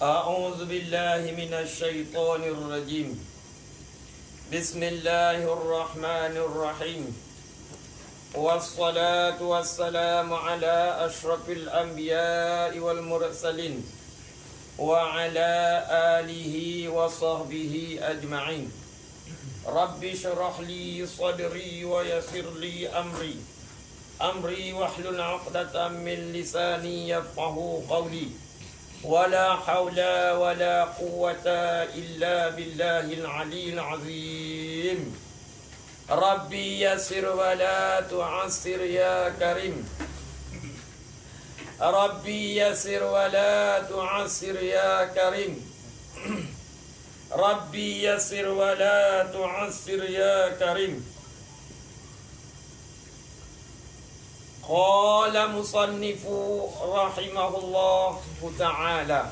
أعوذ بالله من الشيطان الرجيم. بسم الله الرحمن الرحيم. والصلاة والسلام على أشرف الأنبياء والمرسلين وعلى آله وصحبه أجمعين. رب اشرح لي صدري ويسر لي أمري واحلل عقدة من لساني يفقهوا قولي. ولا حول ولا قوة إلا بالله العلي العظيم. ربي يسر ولا تعسر يا كريم. ربي يسر ولا تعسر يا كريم. ربي يسر ولا تعسر يا كريم. Qala musannifu rahimahullahu ta'ala.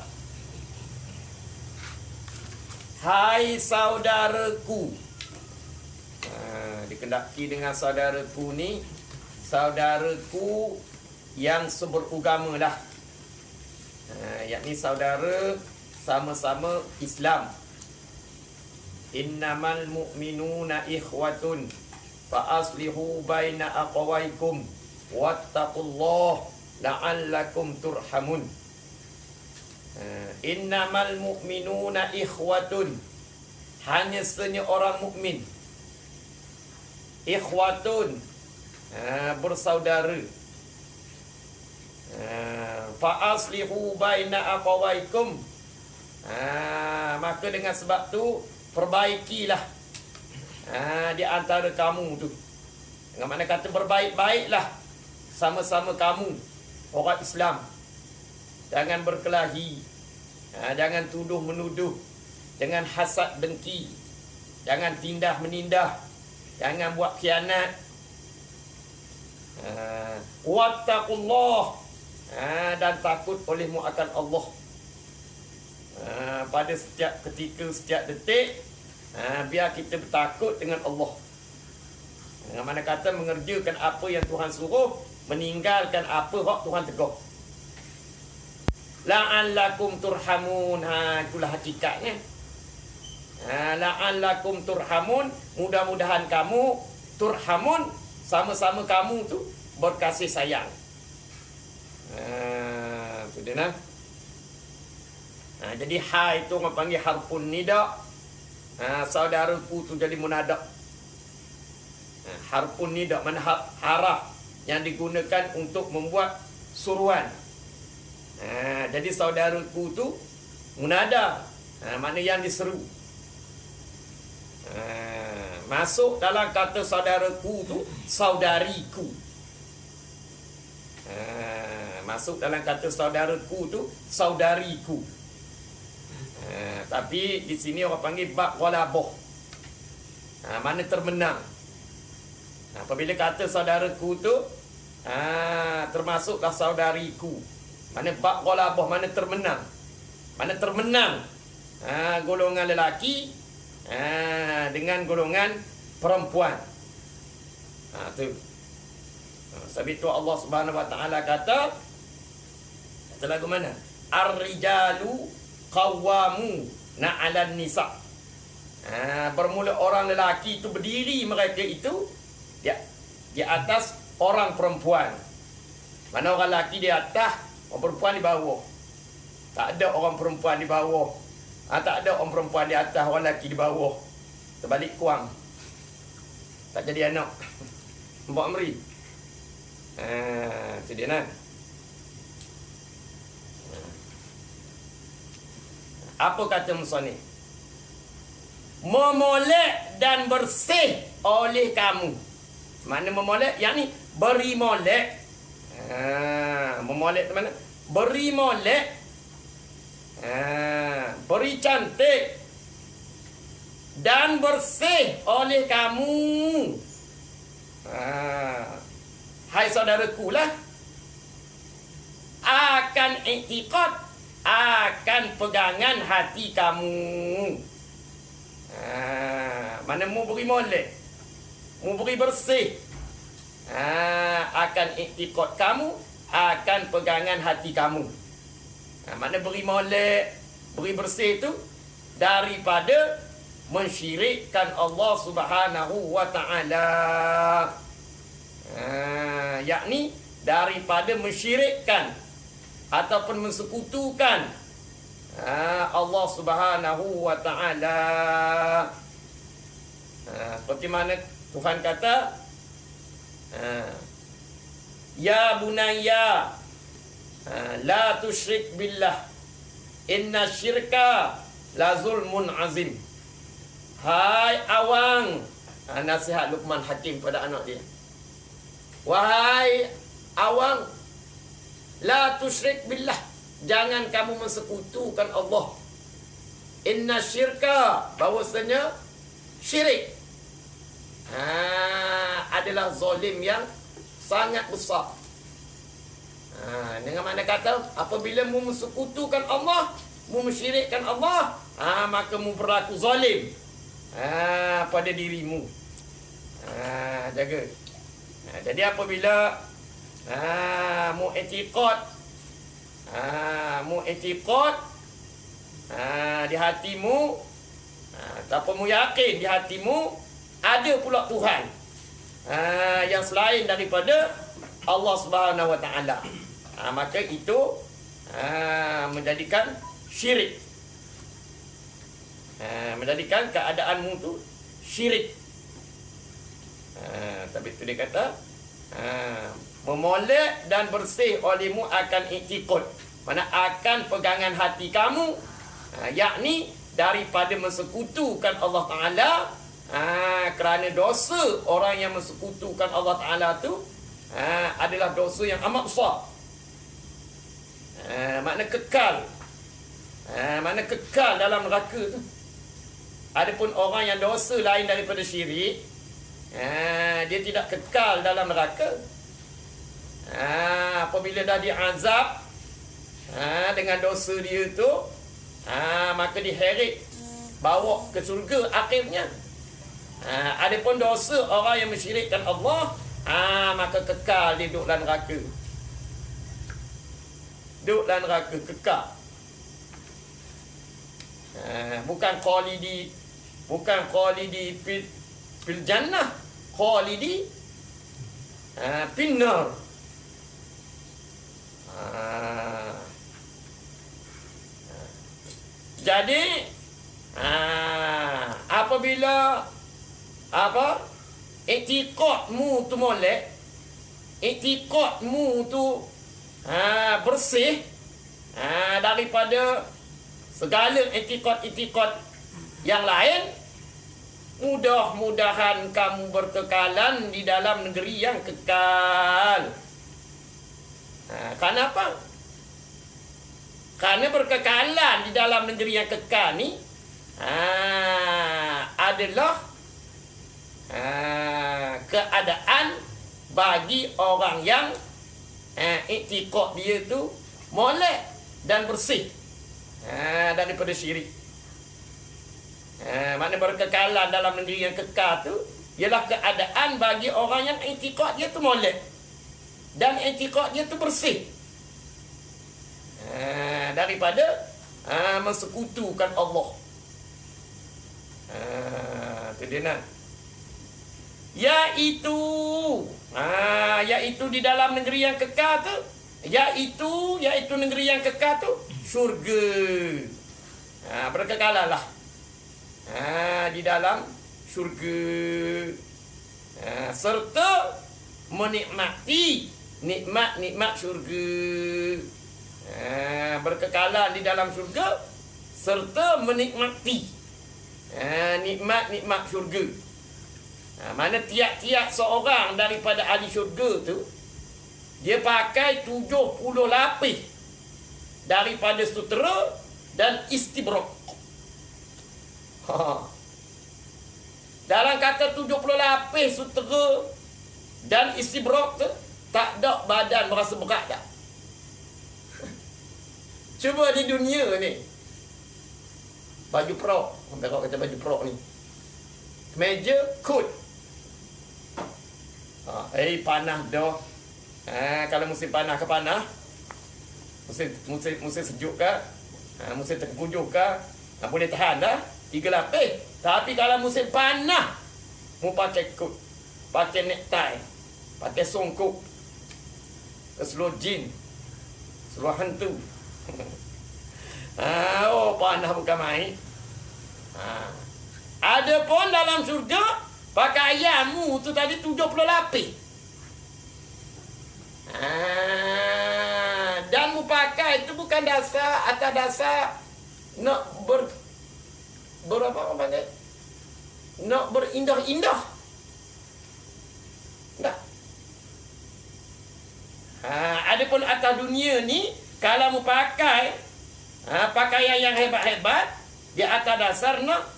Hai saudaraku. Dikendaki dengan saudaraku ni, saudaraku yang seberagama lah. Yakni saudara sama-sama Islam. Innamal mu'minuna ikhwatun fa aslihu baina aqwaikum wattaqullah la'allakum turhamun. Innamal mu'minuna ikhwatun, hanya senya orang mukmin. Ikhwatun, bersaudara. Fa aslihu baina aqwaikum, maka dengan sebab tu perbaikilah di antara kamu tu. Dengan mana kata berbaik-baiklah sama-sama kamu orang Islam. Jangan berkelahi, jangan tuduh menuduh, jangan hasad dengki, jangan tindah menindah, jangan buat khianat. Wattaqullah, dan takut olehmu akan Allah. Pada setiap ketika, setiap detik, biar kita bertakut dengan Allah. Dengan mana kata mengerjakan apa yang Tuhan suruh, meninggalkan apa yang Tuhan tegur. La'allakum turhamun, itulah hakikatnya. La'allakum turhamun, mudah-mudahan kamu turhamun, sama-sama kamu tu berkasih sayang. Itu dia nah. Jadi ha itu orang panggil harfun nida. Saudaraku tu jadi munadak. Harfun nida, mana haraf yang digunakan untuk membuat suruhan. Jadi saudaraku tu munada, mana yang diseru. Masuk dalam kata saudaraku tu saudariku. Masuk dalam kata saudaraku tu saudariku. Tapi di sini orang panggil bab ghalabah, mana termenang. Apabila kata saudaraku tu termasuklah saudariku, mana bab ghalabah, mana termenang. Mana termenang golongan lelaki dengan golongan perempuan. Tu. Sebab itu Allah Subhanahu Wa Taala kata lagu mana? Ar-rijalu qawwamuna 'alan nisa. Bermula orang lelaki itu berdiri, mereka itu di atas orang perempuan. Mana orang lelaki di atas, orang perempuan di bawah. Tak ada orang perempuan di bawah. Tak ada orang perempuan di atas, orang lelaki di bawah. Terbalik kuam. Tak jadi anak. Mbak Meri. Itu dia nak. Apa kata musannif? Memolek dan bersih oleh kamu. Mana memolek? Yang ni beri molek. Memolek tu mana? Beri molek. Beri cantik dan bersih oleh kamu. Hai saudaraku lah, akan i'tiqad, akan pegangan hati kamu. Mana mu beri molek, mu beri bersih, akan i'tiqad kamu, akan pegangan hati kamu. Mana beri molek, bersih itu daripada mensyirikkan Allah Subhanahu wa taala. Yakni daripada mensyirikkan ataupun mensekutukan Allah Subhanahu wa taala. Seperti mana Tuhan kata, ya bunayya la tusyrik billah inna syirka la zulmun azim. Hai awang, nasihat Luqman Hakim pada anak dia. Wahai awang, la tusyrik billah, jangan kamu mensekutukan Allah. Inna syirka, bahwasanya syirik adalah zalim yang sangat besar. Dengan mana kata, apabila mu mensekutukan Allah, mu mensyirikkan Allah, maka mu berlaku zalim pada dirimu. Jaga. Jadi apabila mu i'tiqad di hatimu, ataupun mu yakin di hatimu ada pula Tuhan yang selain daripada Allah Subhanahu wa taala, maka itu menjadikan syirik. Menjadikan keadaanmu tu syirik. Tapi itu dia kata, memolek dan bersih olehmu akan i'tiqad, mana akan pegangan hati kamu, yakni daripada mensekutukan Allah Ta'ala. Kerana dosa orang yang mensekutukan Allah Ta'ala tu adalah dosa yang amat besar. Makna kekal dalam neraka tu. Adapun orang yang dosa lain daripada syirik, dia tidak kekal dalam neraka. Apabila dah diazab dengan dosa dia tu, maka diheret bawa ke syurga akhirnya. Adapun dosa orang yang mensyirikkan Allah, maka kekal dia duduk dalam neraka. Duduk dalam neraka kekal. Bukan khalidi fil jannah, khalidi finnar. Jadi apabila i'tiqadmu tu molek, i'tiqadmu tu bersih daripada segala i'tiqad yang lain, mudah-mudahan kamu berkekalan di dalam negeri yang kekal. Kenapa? Kerana berkekalan di dalam negeri yang kekal ni adalah keadaan bagi orang yang i'tiqad dia tu molek dan bersih daripada syirik. Makna berkekalan dalam negeri yang kekal tu ialah keadaan bagi orang yang i'tiqad dia tu molek dan i'tiqad dia tu bersih daripada mensekutukan Allah. Itu dia nak. Iaitu di dalam negeri yang kekal tu, iaitu negeri yang kekal tu syurga. Berkekalanlah di dalam syurga, serta menikmati nikmat-nikmat syurga. Berkekalan di dalam syurga serta menikmati nikmat-nikmat syurga. Mana tiap-tiap seorang daripada ahli syurga tu, dia pakai 70 lapis daripada sutera dan istibrak. Dalam kata 70 lapis sutera dan istibrak tu, tak ada badan merasa berat tak? Cuba di dunia ni, baju prok, kalau kata baju prok ni, meja kot. Panas dah. Kalau musim panas ke panas, musim sejuk ke, Musim tengkujuh ke, boleh tahan dah 3 lapis. Tapi kalau musim panas, mu pakai kut, pakai necktie, pakai songkok, ke seluruh jin, seluruh hantu. Oh, panas bukan main. Ada pun dalam surga pakaianmu tu tadi 70 lapis. Dan mu pakai itu bukan dasar atas dasar nak berapa orang panggil? Nak berindah-indah. Tak. Ada pun atas dunia ni kalau mu pakai pakaian yang hebat-hebat di atas dasar nak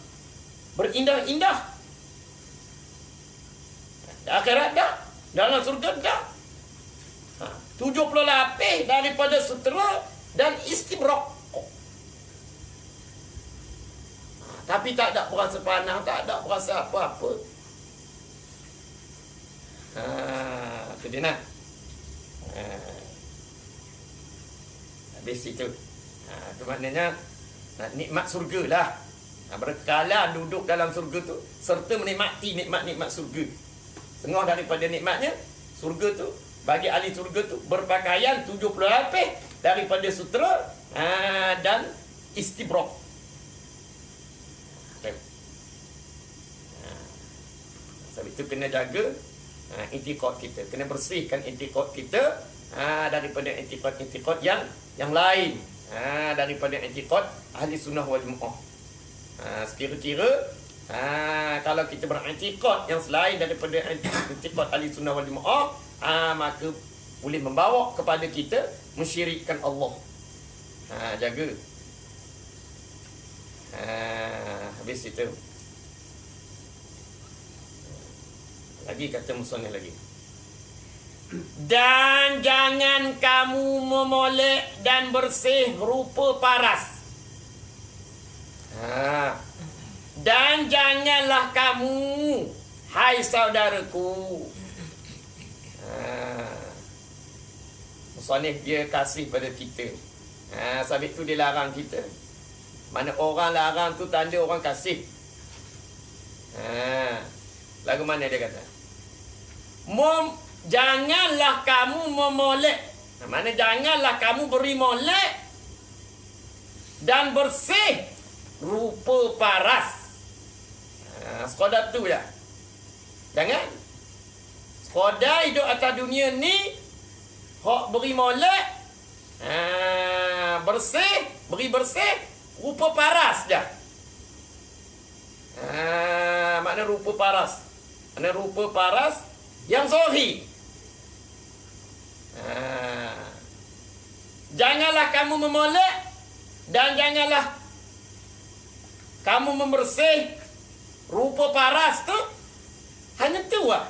berindah-indah. Akhirat dah, dalam surga dah. 70 lapis daripada sutera dan istibraq. Tapi tak ada berasa panas, tak ada berasa apa-apa. Itu dia nak. Habis itu. Itu maknanya nikmat surga lah. Berkala duduk dalam surga tu serta menikmati nikmat-nikmat surga. Setengah daripada nikmatnya surga tu bagi ahli surga tu berpakaian 70 lapis daripada sutera dan istibraq. Sebab itu kena jaga i'tiqad kita, kena bersihkan i'tiqad kita daripada i'tiqad yang lain, daripada i'tiqad ahli sunnah wal jamaah. Sekira-kira kalau kita beriktikad yang selain daripada i'tiqad ahli sunnah wal jamaah, maka boleh membawa kepada kita mensyirikkan Allah. Jaga. Habis itu lagi kata musannif lagi. Dan jangan kamu memolek dan bersih rupa paras. Dan janganlah kamu, hai saudaraku. Musannif dia kasih pada kita. Sebab itu dia larang kita. Mana orang larang tu tanda orang kasih. Lagu mana dia kata? Janganlah kamu memolek. Mana janganlah kamu beri molek dan bersih rupa paras. Sekadar tu je. Jangan. Sekadar hidup atas dunia ni hok beri molek, beri bersih rupa paras je. Makna rupa paras. Makna rupa paras yang zahir. Janganlah kamu memolek dan janganlah kamu membersih rupa paras tu. Hanya tu lah.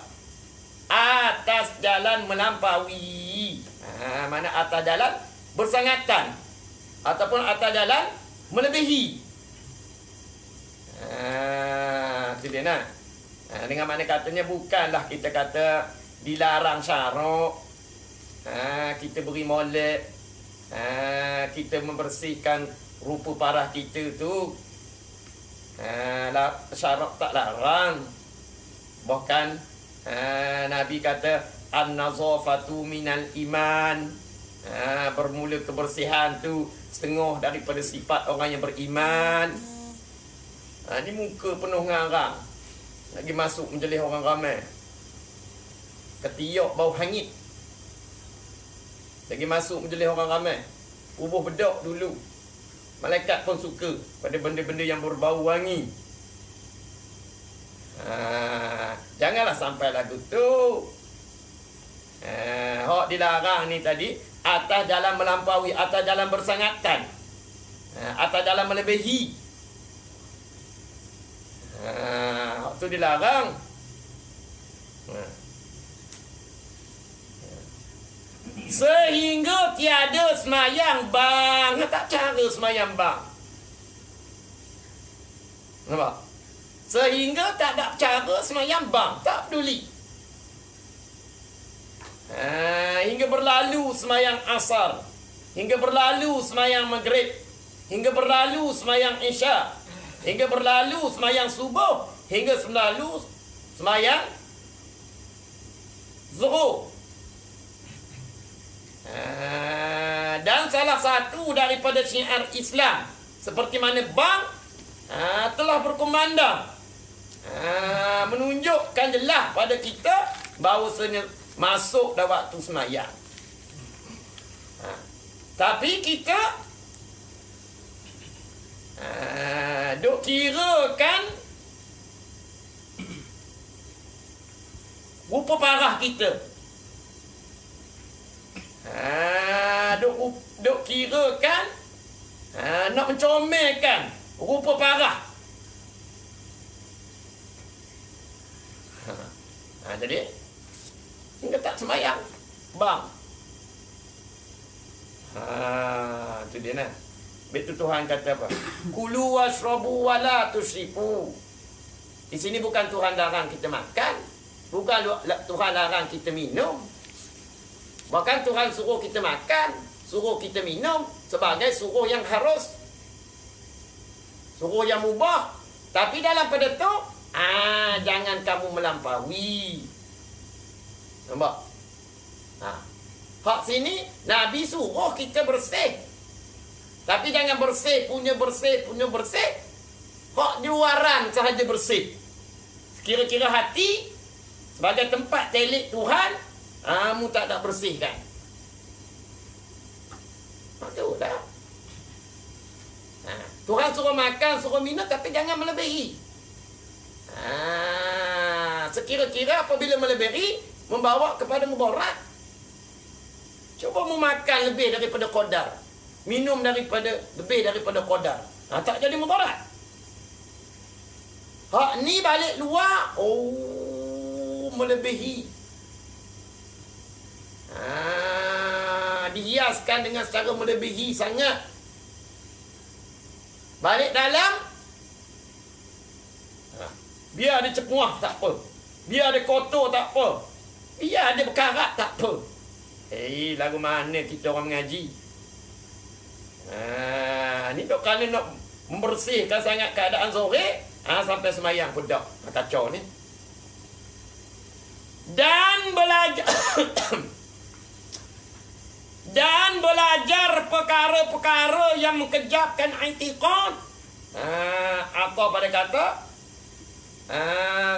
Atas jalan melampaui. Mana atas jalan bersangatan ataupun atas jalan melebihi. Itu dia nak. Dengan mana katanya bukanlah kita kata dilarang syarak. Kita beri molek, kita membersihkan rupa parah kita tu. Syarak tak larang. Bahkan Nabi kata an-nazafatu minal iman. Bermula kebersihan tu setengah daripada sifat orang yang beriman. Ni muka penuh ngarang, lagi masuk menjelih orang ramai. Ketiak bau hangit, lagi masuk menjelih orang ramai. Ubuh bedak dulu. Malaikat pun suka pada benda-benda yang berbau wangi. Janganlah sampai lagu tu. Hak dilarang ni tadi atas jalan melampaui, atas jalan bersangatan, atas jalan melebihi. Hak tu dilarang. Sehingga tiada semayang bang. Tak cara semayang bang. Nampak? Sehingga tak ada cara semayang bang. Tak peduli. Hingga berlalu semayang asar, hingga berlalu semayang maghrib, hingga berlalu semayang Isya, hingga berlalu semayang subuh, hingga berlalu semayang Zuhur. Dan salah satu daripada syiar Islam seperti mana bang telah berkumandang, menunjukkan jelas pada kita bahawasanya masuk dah waktu semayang. Tapi kita duk kira kan rupa parah kita. Duk kira kan nak mencomelkan rupa parah. Jadi hingga tak semayang bang. Itu dia nah. Betul Tuhan kata apa? Kulu washrabu wala tusrifu. Di sini bukan Tuhan larang kita makan, bukan Tuhan larang kita minum. Bahkan Tuhan suruh kita makan, suruh kita minum sebagai suruh yang harus, suruh yang mubah. Tapi dalam pada tu, jangan kamu melampaui. Nampak? Hak sini Nabi suruh kita bersih. Tapi jangan bersih punya bersih. Hak di luaran sahaja bersih. Kira-kira hati sebagai tempat telik Tuhan, kamu tak nak bersihkan. Betul dah. Tuhan suruh makan, suruh minum, tapi jangan melebihi. Sekira-kira apabila melebihi, membawa kepada mudarat. Cuba memakan lebih daripada qadar, minum lebih daripada qadar, tak jadi mudarat. Hak ni balik luar, melebihi. Dihiaskan dengan secara melebihi sangat. Balik dalam, biar ada cepuah tak apa, biar ada kotor tak apa, biar ada berkarat tak apa. Lagu mana kita orang mengaji? Ni dok kerana nak membersihkan sangat keadaan sore, sampai semayang pun dah kacau ni. Dan belajar dan belajar perkara-perkara yang mengkejapkan i'tiqad. Apa pada kata?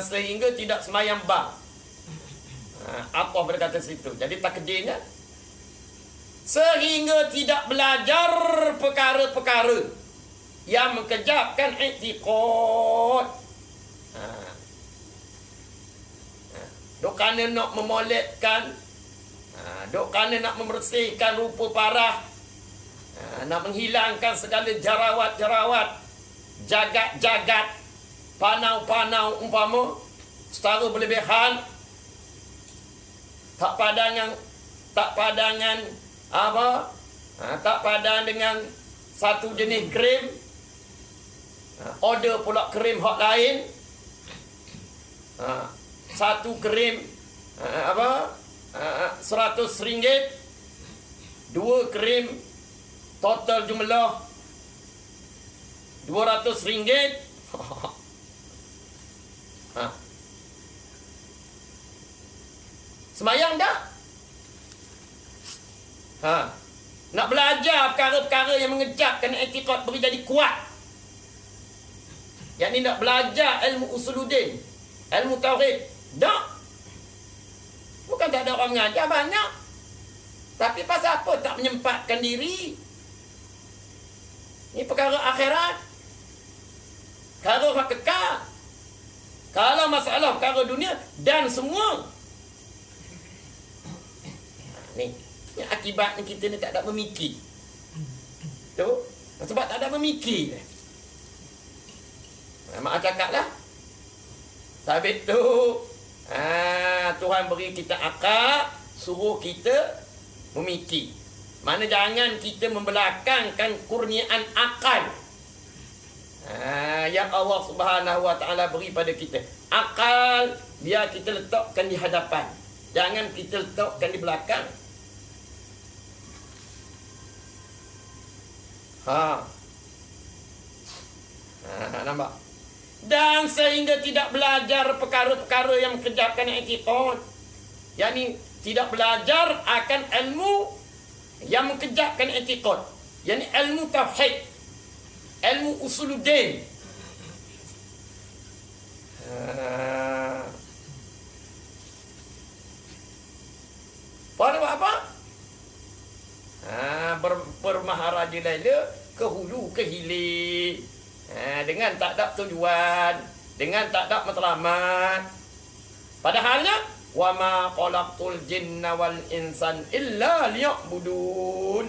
Sehingga tidak semayang bang. Apa pada kata situ? Jadi takdirnya, sehingga tidak belajar perkara-perkara yang mengkejapkan i'tiqad. Dok kerana nak memolekkan, dok kerana nak membersihkan rupa parah, nak menghilangkan segala jerawat-jerawat, jagat-jagat, panau-panau umpama secara berlebihan, tak padangan apa? Tak padan dengan satu jenis krim, order pula krim hak lain. Satu krim RM100, dua krim total jumlah RM200. Semayang dah? Nak belajar perkara-perkara yang mengejapkan i'tiqad beri jadi kuat. Yang ni nak belajar ilmu usuluddin, ilmu tauhid. Tak. Bukan tak ada orang mengajar, banyak. Tapi pasal apa tak menyempatkan diri? Ini perkara akhirat, perkara hak kekal. Kalau masalah perkara dunia dan semua, ni akibat ni kita ni tak ada memikir. Tu sebab tak ada memikir. Mak cakap lah, sabit tu Tuhan beri kita akal, suruh kita memikir. Mana jangan kita membelakangkan kurniaan akal yang Allah Subhanahu Wa Taala beri pada kita. Akal biar kita letakkan di hadapan, jangan kita letakkan di belakang. Nampak? Dan sehingga tidak belajar perkara-perkara yang mengkejapkan i'tiqad. Yani tidak belajar akan ilmu yang mengkejapkan i'tiqad. Yani ilmu tauhid, ilmu usuluddin. Pada apa? Bermaharaja Laila ke hulu ke hilir. Dengan tak ada tujuan, dengan tak ada matlamat. Padahalnya wa ma khalaqtul jinna wal insan illa liya'budun.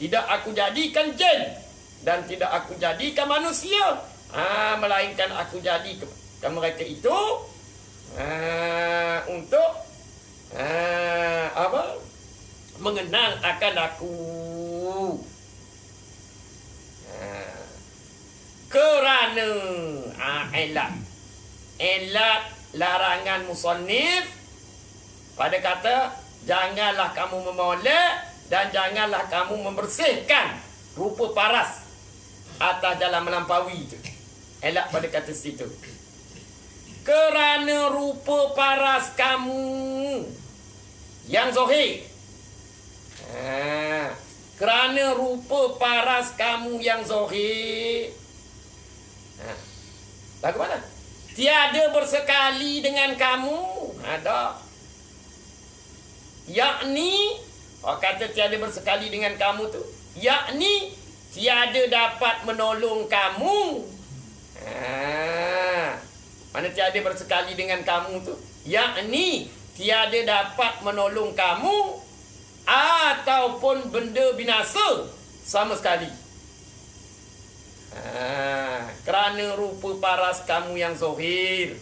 Tidak aku jadikan jin dan tidak aku jadikan manusia, melainkan aku jadikan mereka itu untuk apa? Mengenal akan aku. Kerana elat larangan musannif pada kata janganlah kamu memolek dan janganlah kamu membersihkan rupa paras atas jalan melampaui itu. Elak pada kata situ. Kerana rupa paras kamu yang zahir. Kerana rupa paras kamu yang zahir. Bagaimana? Tiada bersekali dengan kamu. Ada. Yakni, kata tiada bersekali dengan kamu tu, yakni tiada dapat menolong kamu. Mana tiada bersekali dengan kamu tu, yakni tiada dapat menolong kamu ataupun benda binasa sama sekali. Kerana rupa paras kamu yang zahir,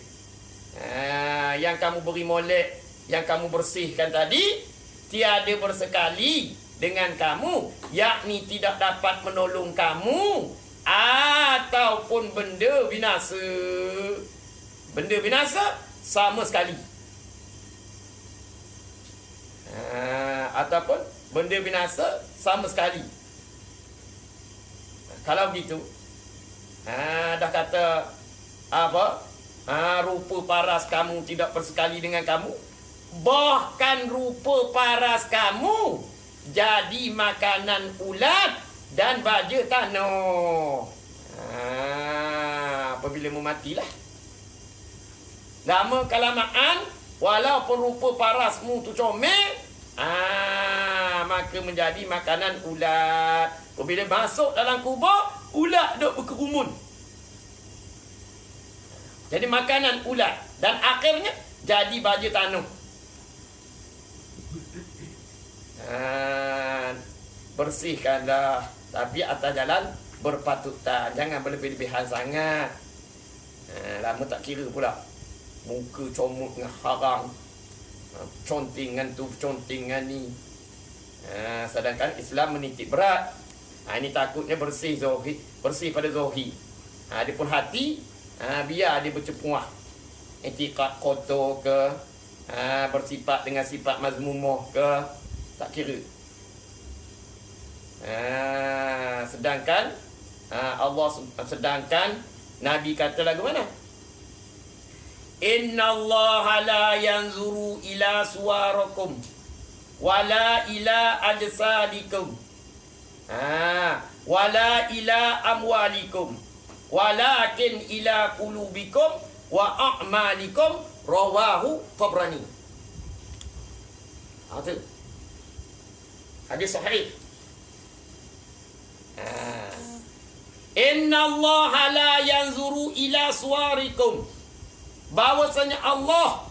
yang kamu beri molek, yang kamu bersihkan tadi, tiada bersekali dengan kamu, yakni tidak dapat menolong kamu ataupun benda binasa. Benda binasa sama sekali. Ataupun benda binasa sama sekali. Kalau begitu, dah kata apa? Rupa paras kamu tidak bersekali dengan kamu. Bahkan rupa paras kamu jadi makanan ulat dan baja tanah. Apabila mematilah. Lama kelamaan, walaupun rupa parasmu tu comel, maka menjadi makanan ulat. Apabila masuk dalam kubur, ulat duk berkerumun. Jadi makanan ulat. Dan akhirnya jadi baja tanah. Bersihkanlah. Tapi atas jalan berpatutan. Jangan berlebih-lebihan sangat. Lama tak kira pula. Muka comot dengan harang. Contingan tu, contingan ni. Sedangkan Islam menitik berat. Ini takutnya bersih zohir, bersih pada zohir. Dia pun hati, biar dia bercepuah. Etikat kotor ke, bersifat dengan sifat mazmumah ke, tak kira. Sedangkan sedangkan Nabi kata lagu mana? Inna Allah la yanzuru ila suwarakum wala ila ajsadikum wala ila amwalikum walakin ila qulubikum wa a'malikum rawahu Tabrani. Itu hadis sahih. Inna Allah la yanzuru ila suwarikum, bahwasanya Allah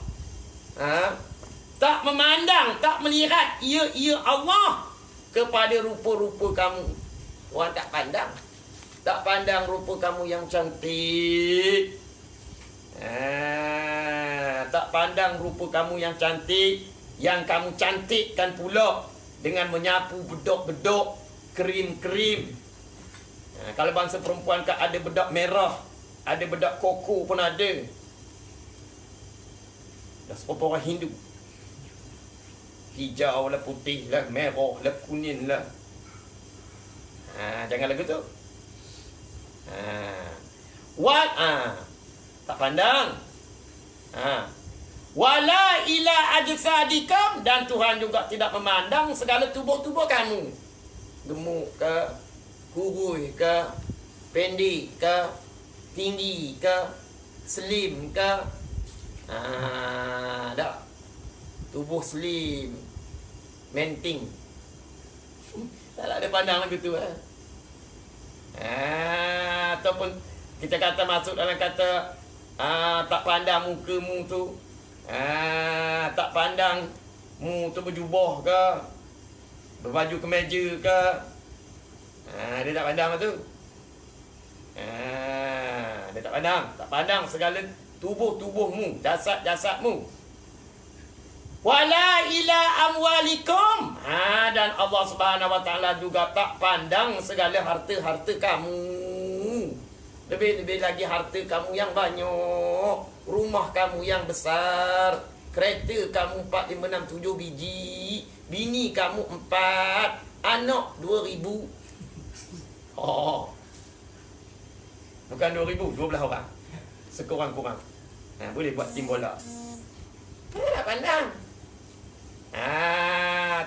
tak memandang, tak melihat, ia Allah kepada rupa-rupa kamu. Orang tak pandang. Tak pandang rupa kamu yang cantik. Tak pandang rupa kamu yang cantik, yang kamu cantikkan pula dengan menyapu bedok-bedok, krim-krim. Kalau bangsa perempuan kan ada bedak merah, ada bedak koko pun ada. Dah serupa orang Hindu. Hijau lah, putih lah, merah lah, kuning lah. Jangan lagu tu. Tak pandang. Wala ila ajsadikum, dan Tuhan juga tidak memandang segala tubuh-tubuh kamu. Gemuk ke, kurus ke, pendek ke, tinggi ke, slim ke. Tak. Tubuh slim, menting. Tak ada pandang lagu tu. Ataupun kita kata masuk dalam kata tak pandang mukamu tu. Tak pandang mu tu berjubah ke, berbaju kemeja ke. Dia tak pandang tu. Dia tak pandang. Tak pandang segala tubuh-tubuhmu, jasad-jasadmu. Wala ila amwalikum. Dan Allah Subhanahu Wa Taala juga tak pandang segala harta-harta kamu. Lebih-lebih lagi harta kamu yang banyak, rumah kamu yang besar, kereta kamu 4, 5, 6, 7 biji, bini kamu 4, anak 2,000. Bukan 2,000, 12 orang. Sekurang-kurang. Boleh buat tim bola. Tak pandang.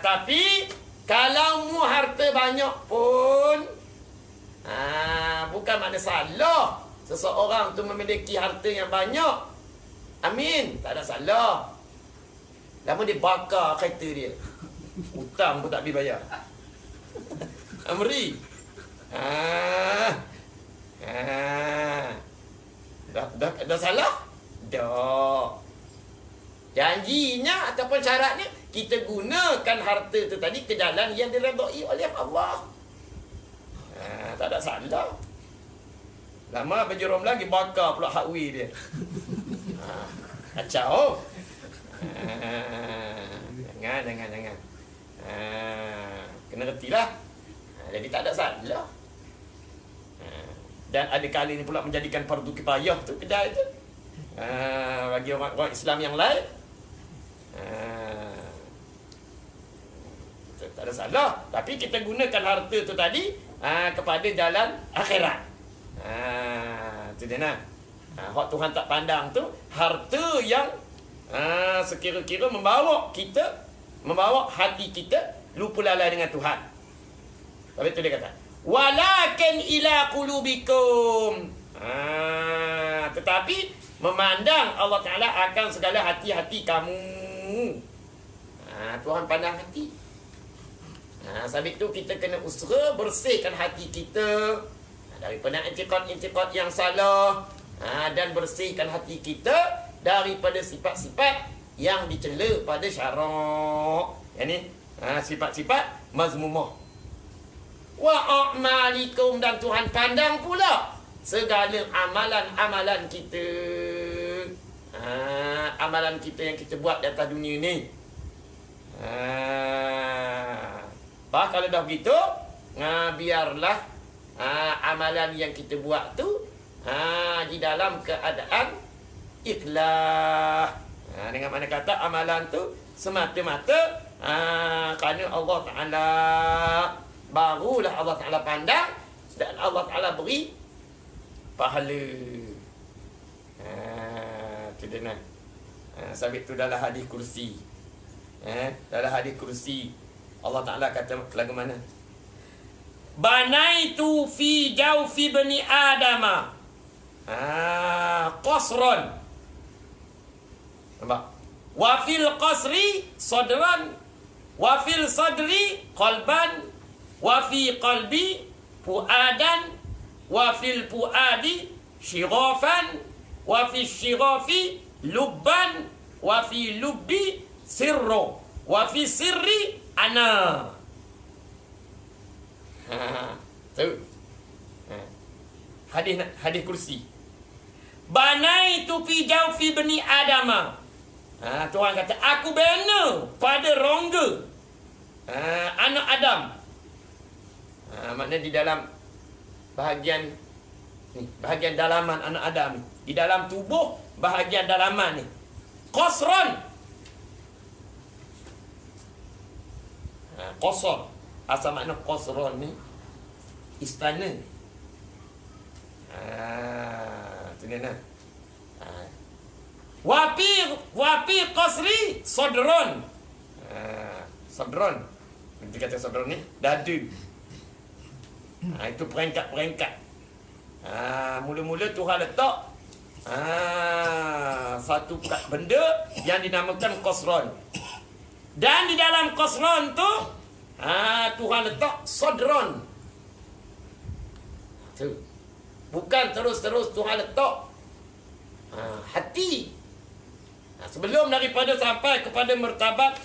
Tapi kalau mu harta banyak pun, bukan makna salah seseorang tu memiliki harta yang banyak. Amin, tak ada salah. Lama dia bakar kereta dia, hutang pun tak boleh bayar. Amri. Dah salah? Dah. Janjinya ataupun syaratnya kita gunakan harta tu tadi ke jalan yang diredai oleh Allah. Tak ada salah. Lama berjerum lagi bakar pula hak wheel dia. Kacau. Jangan. Kena retilah. Jadi tak ada salah. Dan ada kali ni pula menjadikan fardu kifayah tu kedai tu. Bagi orang Islam yang lain. Tak ada salah. Tapi kita gunakan harta tu tadi kepada jalan akhirat. Itu dia nak. Hak Tuhan tak pandang tu harta yang sekira-kira membawa hati kita lupa lalai dengan Tuhan. Tapi tu dia kata, walakin ila qulubikum. Tetapi memandang Allah Ta'ala akan segala hati-hati kamu. Tuhan pandang hati. Sebab itu kita kena usaha bersihkan hati kita daripada intikad-intikad yang salah, dan bersihkan hati kita daripada sifat-sifat yang dicela pada syarak. Ini sifat-sifat mazmumah. Wa a'malikum, dan Tuhan pandang pula segala amalan-amalan kita. Amalan kita yang kita buat di atas dunia ni. Kalau dah begitu, biarlah amalan yang kita buat tu di dalam keadaan ikhlas. Dengan mana kata amalan tu semata-mata kerana Allah Ta'ala, barulah Allah Ta'ala pandang dan Allah Ta'ala beri pahala. Itu dia nak. Sebab itu dalam hadis kursi. Dalam hadis kursi Allah Ta'ala kata lagu mana? Banaitu fi jawfi bani Adama qasran. Nampak? Wa fil qasri sadran, wa fil sadri qalban, wa fi qalbi fuadan, wa fil fuadi shighafan, wa fi shighafi lubban, wa fi lubbi sirru, wa fi sirri ana. Tu. Hadis kursi. Banaitu fi jawfi bani Adama. Tuhan kata, aku bina pada rongga anak Adam. Maknanya di dalam bahagian ni, bahagian dalaman anak Adam ni, di dalam tubuh bahagian dalaman ni, qasran. Qasar, asal makna qasran ni istana. Sini nah. Wapi qasri sodron. Sodron. Nanti kata sodron ni dadu. Itu peringkat-peringkat. Mula-mula Tuhan letak satu benda yang dinamakan qasron. Dan di dalam qasron tu Tuhan letak sodron. Tu. Bukan terus-terus Tuhan letak hati. Sebelum daripada sampai kepada martabat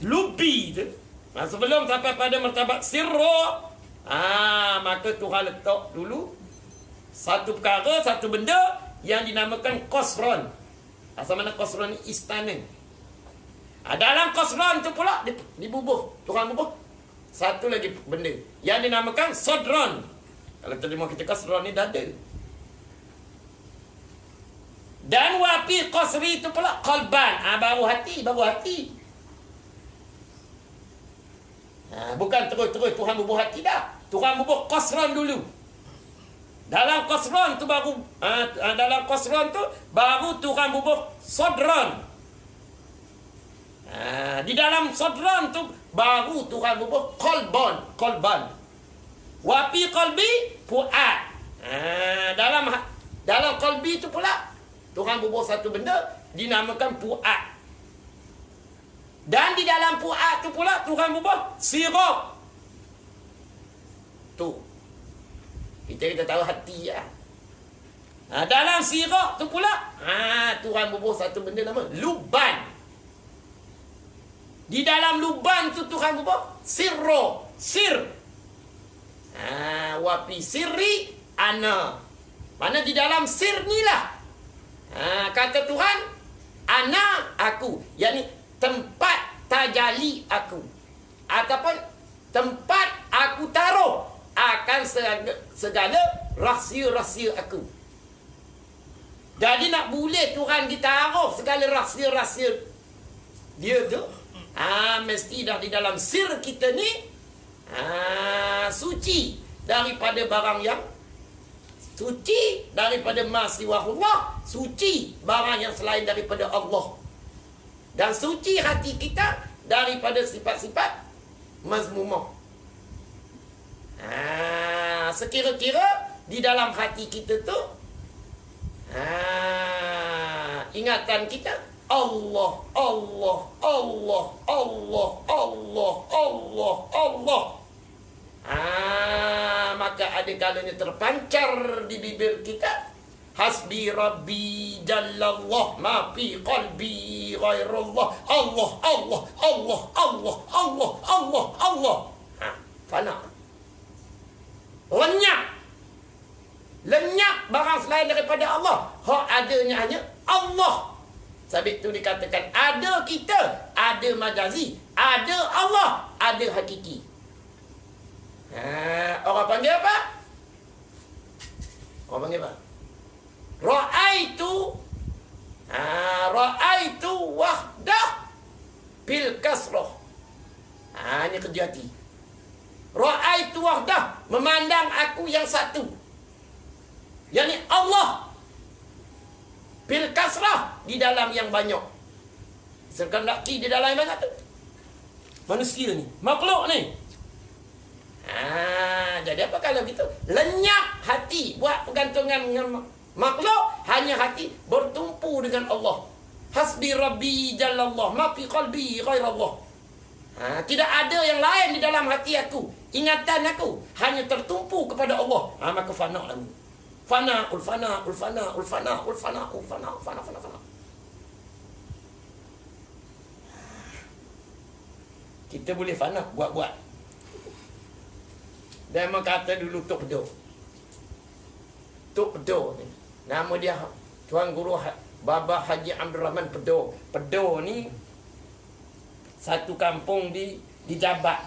lubi tu, sebelum sampai pada martabat sirra, maka Tuhan letak dulu satu perkara, satu benda yang dinamakan qasron. Asal mana qasron ni? Istana. Dalam qasron tu pula dibubuh, Tuhan bubuh satu lagi benda yang dinamakan sodron. Kalau terima kita qasron ni dada. Dan wapi qasri itu pula qalban. Baru hati. Bukan terus-terus Tuhan bubuh hati dah. Tuhan bubuh qasran dulu. Dalam qasran tu baru Tuhan bubuh sodron. Di dalam sodron tu baru Tuhan bubuh qalban. Wapi qalbi fuad. Dalam qalbi tu pula Tuhan bubuh satu benda dinamakan fuad. Dan di dalam fuad tu pula Tuhan bubuh sirah. Tu. Kita tahu hati ya. Dalam sirah tu pula Tuhan bubuh satu benda nama luban. Di dalam luban tu Tuhan bubuh sir. Wapi sirri ana. Mana di dalam sir ni lah. Kata Tuhan, ana aku, yakni tempat tajali aku, ataupun tempat aku taruh akan segala rahsia-rahsia aku. Jadi nak boleh Tuhan ditaruh segala rahsia-rahsia dia tu, mesti dah di dalam sir kita ni suci daripada barang yang suci, daripada masiwahullah, suci barang yang selain daripada Allah, dan suci hati kita daripada sifat-sifat mazmumah. Sekira-kira di dalam hati kita tu ingatan kita Allah. Maka ada kalanya terpancar di bibir kita hasbi rabbi jallallah ma fi qalbi ghairullah Allah. Fana. Lenyap barang selain daripada Allah. Hak adanya hanya Allah. Sebab itu dikatakan ada kita, ada majazi, ada Allah, ada hakiki. Orang panggil apa? Ra'aitu wahdah bil kasrah. Ini kerja hati. Ra'aitu wahdah, memandang aku yang satu, yakni Allah, bil kasrah, di dalam yang banyak. Sekendaki di dalam yang banyak tu manusia ni, makhluk ni. Jadi apa kalau gitu? Lenyap hati, buat pergantungan dengan makhluk, hanya hati bertumpu dengan Allah. Hasbi rabbi jallallah ma fi qalbi ghairallah. Tidak ada yang lain di dalam hati aku. Ingatan aku hanya tertumpu kepada Allah. Maka fana lalu. Fana. Kita boleh fana buat. Dan kata dulu Tok Pedo ni. Nama dia Tuan Guru Baba Haji Abdul Rahman Pedo. Pedo ni satu kampung di Jabat.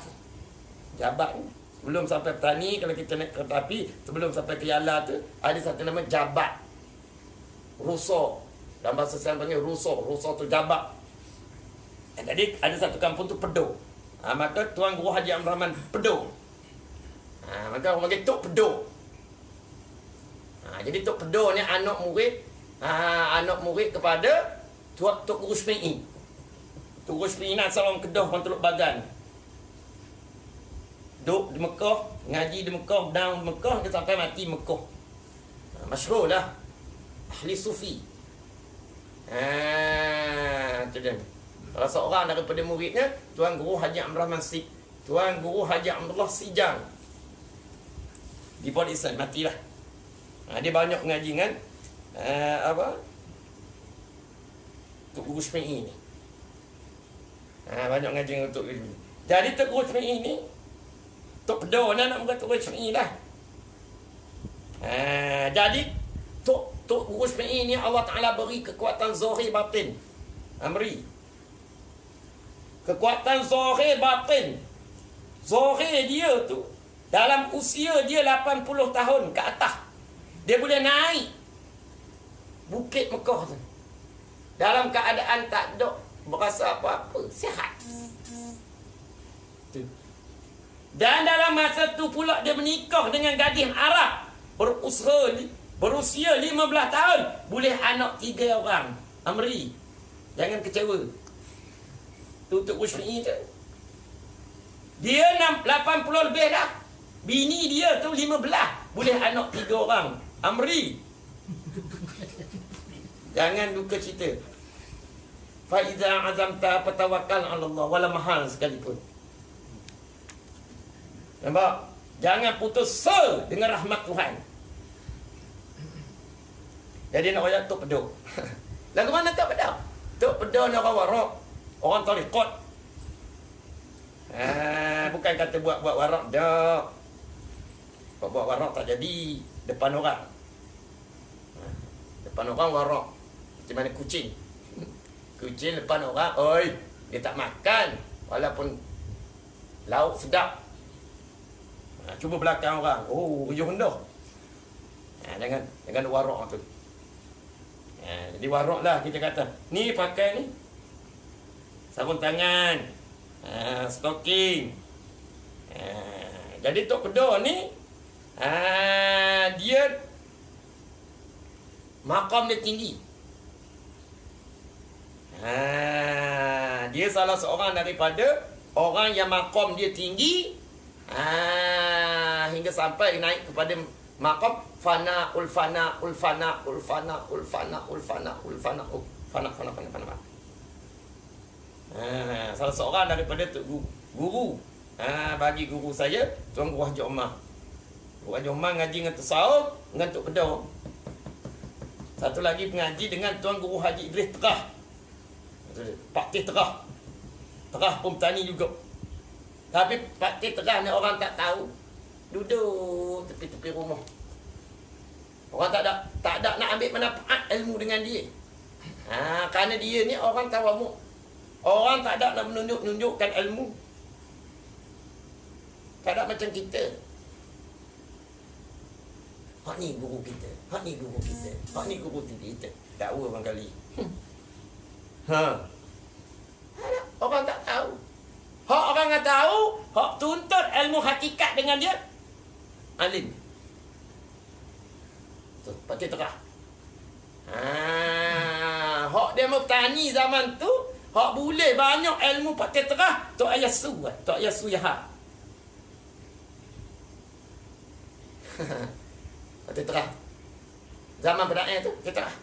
Jabat ni sebelum sampai Petani, kalau kita naik kereta api, sebelum sampai ke Yala tu ada satu nama Jabat. Ruso. Dalam bahasa saya panggil Ruso tu Jabat. Jadi ada satu kampung tu Pedo. Maka Tuan Guru Haji Abdul Rahman Pedo. Maka orang panggil Tok Pedo. Jadi Tok Pedo ni anak murid kepada Tok Guru Smi'i. Tok Guru Smi'i nak salam Kedah orang Teluk Bagan. Duduk di Mekah, ngaji di Mekah, down di Mekah, dia sampai mati Mekah. Masyhur lah. Ahli sufi. Itu dia. Salah seorang daripada muridnya, Tuan Guru Haji Abdul Rahman Sik. Tuan Guru Haji Abdullah Sijang. Di Port Islam, matilah. Dia banyak mengaji dengan Tok Guru Smi'i ni. Banyak mengaji dengan Tok Guru Smi'i. Jadi Tok Guru Smi'i ni, Tok Pedo ni nak buat Tok Guru Smi'i lah. Jadi Tok Guru Smi'i ni Allah Ta'ala beri kekuatan zahir batin. Amri. Kekuatan zahir batin. Zahir dia tu, dalam usia dia 80 tahun ke atas, dia boleh naik Bukit Mekah tu dalam keadaan tak ada berasa apa-apa, sihat. Dan dalam masa tu pula dia menikah dengan gadis Arab berusia 15 tahun, boleh anak 3 orang. Amri, jangan kecewa. Tutup Usmi'i tu, dia 80 lebih dah. Bini dia tu 15, boleh anak 3 orang. Amri, jangan duka cita. Fa iza azamta fatawakkal 'ala Allah wala mahal sekalipun. Nampak? Jangan putus asa dengan rahmat Tuhan. Jadi nak ayat Tok Pedo. Lagu mana Tok Pedo? Tok Pedo ni orang warak, orang tarekat. Bukan kata buat warak dah. Buat warak tak jadi depan orang. Depan orang warak. Macam mana kucing. Kucing depan orang, oi, dia tak makan walaupun lauk sedap. Cuba belakang orang, oh, hujung rendah. Jangan warak tu. Jadi warak lah kita kata. Ni pakai ni sarung tangan, stocking. Jadi Tok Pedo ni dia makam dia tinggi. Dia salah seorang daripada orang yang makam dia tinggi, hingga sampai naik kepada makam fana. Salah seorang daripada guru, bagi guru saya Tuan Guru Haji Omar. Guru Haji Omar ngaji dengan tasawuf dengan Tok Pedo. Satu lagi pengaji dengan Tuan Guru Haji Idris Terah. Pak Teh Terah. Terah pun petani juga. Tapi Pak Teh Terah ni orang tak tahu. Duduk tepi-tepi rumah. Orang tak ada nak ambil manfaat ilmu dengan dia. Kerana dia ni orang tawamuk. Orang tak ada nak menunjukkan ilmu. Tak ada macam kita. Hak ni guru kita. Hak ni guru kita. Hak ni guru kita. Dakwa bang kali. Orang tak tahu. Hak orang tak tahu, hak tuntut ilmu hakikat dengan dia, alim. Tu, Pakcik Terah. Hak dia mau bertani zaman tu, hak boleh banyak ilmu Pakcik Terah, Tok Ayah Su, Tok Ayah Su Yaha. Pakcik Terah. Zaman berdakwah tu, Pakcik Terah.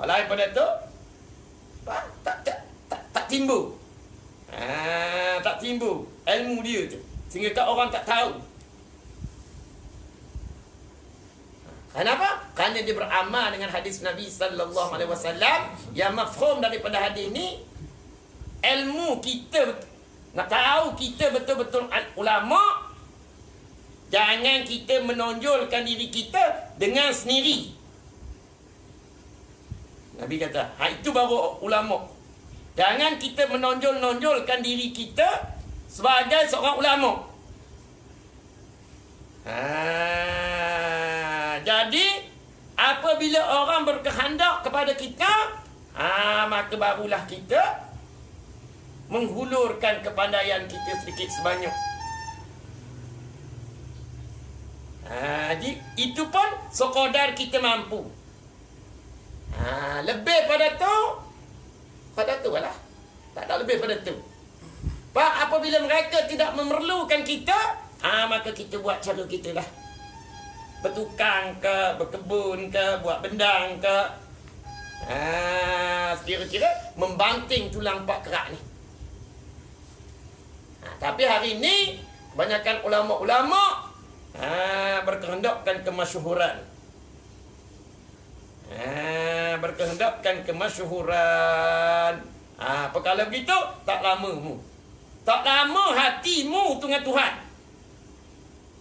Lain pada tu tak timbul. Tak timbul ilmu dia tu, sehingga kat orang tak tahu. Kenapa? Kerana dia beramal dengan hadis Nabi sallallahu alaihi wasallam. Yang mafhum daripada hadis ni, ilmu kita nak tahu kita betul-betul ulama. Jangan kita menonjolkan diri kita dengan sendiri. Nabi kata, itu baru ulama. Jangan kita menonjolkan diri kita sebagai seorang ulama. Jadi apabila orang berkehendak kepada kita, maka barulah kita menghulurkan kepandaian kita sedikit sebanyak. Itu pun sekadar kita mampu. Lebih pada tu lah. Tak ada lebih pada tu. Pak, apabila mereka tidak memerlukan kita, maka kita buat cara kita lah. Bertukang ke, berkebun ke, buat bendang ke. Kira-kira membanting tulang pak kerak ni. Tapi hari ni kebanyakan ulama-ulama berkehendakkan kemasyhuran. Berkehendakkan kemasyhuran. Perkara begitu tak lama mu. Tak lama hatimu tu dengan Tuhan.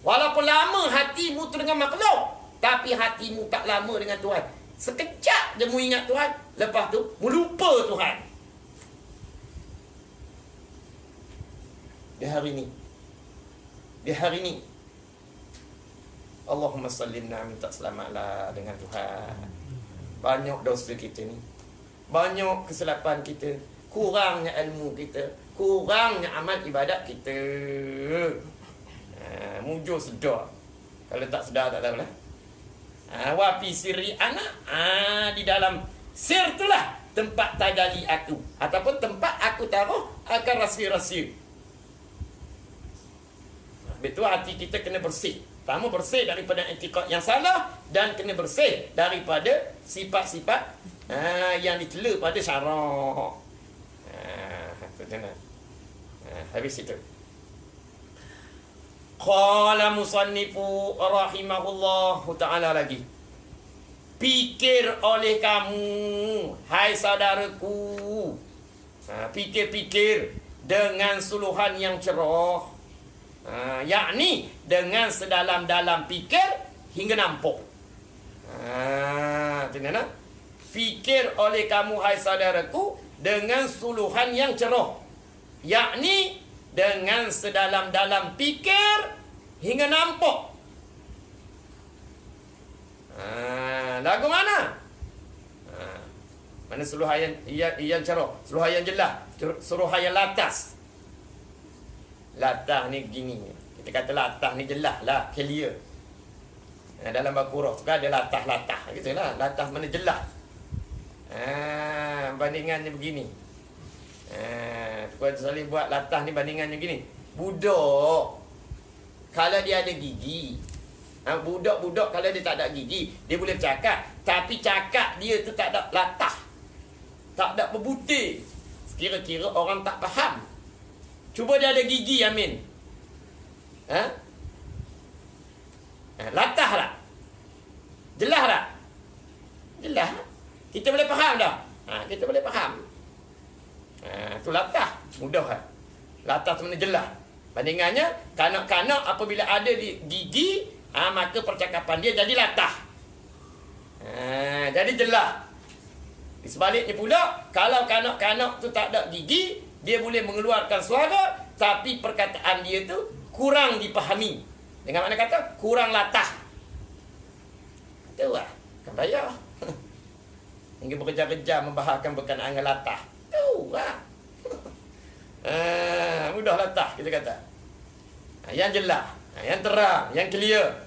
Walaupun lama hatimu tu dengan makhluk, tapi hatimu tak lama dengan Tuhan. Sekejap je mu ingat Tuhan, lepas tu mu lupa Tuhan. Di hari ni Allahumma sallimna, minta selamatlah dengan Tuhan. Banyak dosa kita ni, banyak kesilapan kita, kurangnya ilmu kita, kurangnya amal ibadat kita. Mujur sedar. Kalau tak sedar tak tahulah. Wafi siri anak. Di dalam sir itulah tempat tajali aku, ataupun tempat aku taruh akan rahsia-rahsia. Betul, hati kita kena bersih. Pertama, bersih daripada etikad yang salah, dan kena bersih daripada sifat-sifat yang dicela pada syarak. Habis itu. Qala musannifu rahimahullah ta'ala lagi. Pikir oleh kamu, hai saudaraku. Pikir-pikir dengan suluhan yang cerah. Yakni dengan sedalam-dalam fikir hingga nampak. Fikir oleh kamu, hai saudaraku, dengan suluhan yang cerah, yakni dengan sedalam-dalam fikir hingga nampak. Lagu mana? Mana suluhan yang cerah, suluhan yang jelas, suluhan yang latas. Latah ni begini. Kita kata latah ni jelas lah, clear. Dalam Al-Quran suka ada latah-latah. Gitulah, latah mana jelas. Bandingannya begini. Tuan Salih buat latah ni bandingannya begini. Budak, kalau dia ada gigi, budak-budak kalau dia tak ada gigi, dia boleh bercakap. Tapi cakap dia tu tak ada latah, tak ada berbutir. Kira-kira orang tak faham. Cuba dia ada gigi, Amin. Latah tak? Jelas tak? Jelas. Kita boleh faham dah. Kita boleh faham. Tu latah. Mudah kan? Latah tu mana jelas. Bandingannya, kanak-kanak apabila ada di gigi, maka percakapan dia jadi latah. Jadi jelas. Di sebaliknya pula, kalau kanak-kanak tu tak ada gigi, dia boleh mengeluarkan suara, tapi perkataan dia tu kurang dipahami. Dengan mana kata? Kurang latah. Itu lah. Kan bayar. Hingga bekerja-kerja membahagikan berkenaan dengan latah. Itu lah. Mudah latah, kita kata. Yang jelas, yang terang, yang clear.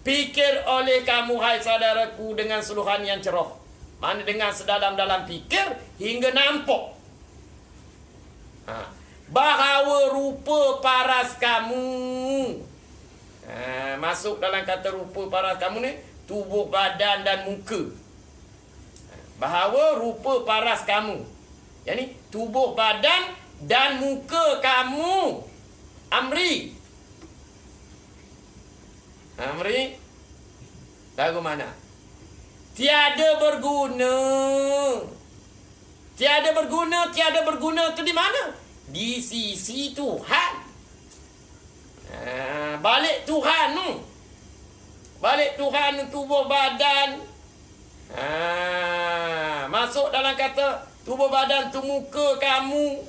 Pikir oleh kamu, hai saudaraku, dengan suluhan yang cerah. Mana dengan sedalam-dalam fikir hingga nampak. Bahawa rupa paras kamu. Masuk dalam kata rupa paras kamu ni, tubuh, badan dan muka. Bahawa rupa paras kamu, yakni tubuh, badan dan muka kamu. Amri. Lagu mana? Tiada berguna. Tiada berguna tu di mana? Di sisi Tuhan. Balik Tuhan tu. Balik Tuhan tubuh badan. Masuk dalam kata tubuh badan tu muka kamu.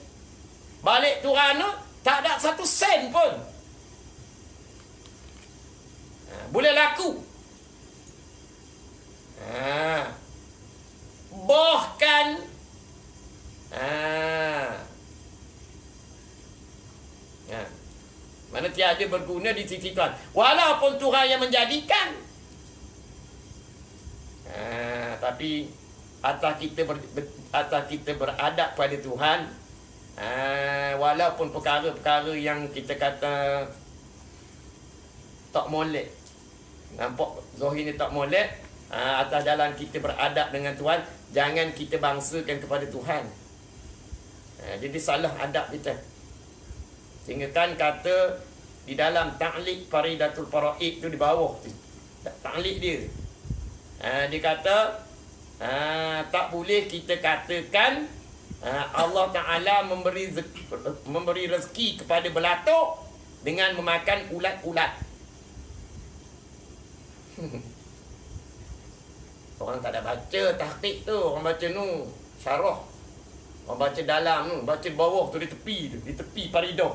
Balik Tuhan tu tak ada satu sen pun. Boleh laku. Bahkan mana tiada berguna di sisi Tuhan. Walaupun Tuhan yang menjadikan. Tapi atas kita beradab pada Tuhan, walaupun perkara-perkara yang kita kata tak molek, nampak zahir ni tak molek, atas jalan kita beradab dengan Tuhan, jangan kita bangsakan kepada Tuhan. Jadi salah adab kita. Sehingga kan kata di dalam ta'liq Faridatul Faraid tu di bawah tu, ta'liq dia, dia kata tak boleh kita katakan Allah Ta'ala memberi rezeki kepada belatuk dengan memakan ulat-ulat. Orang tak ada baca tahqiq tu, orang baca nu syarah, orang baca dalam tu, baca bawah tu, di tepi Faridah.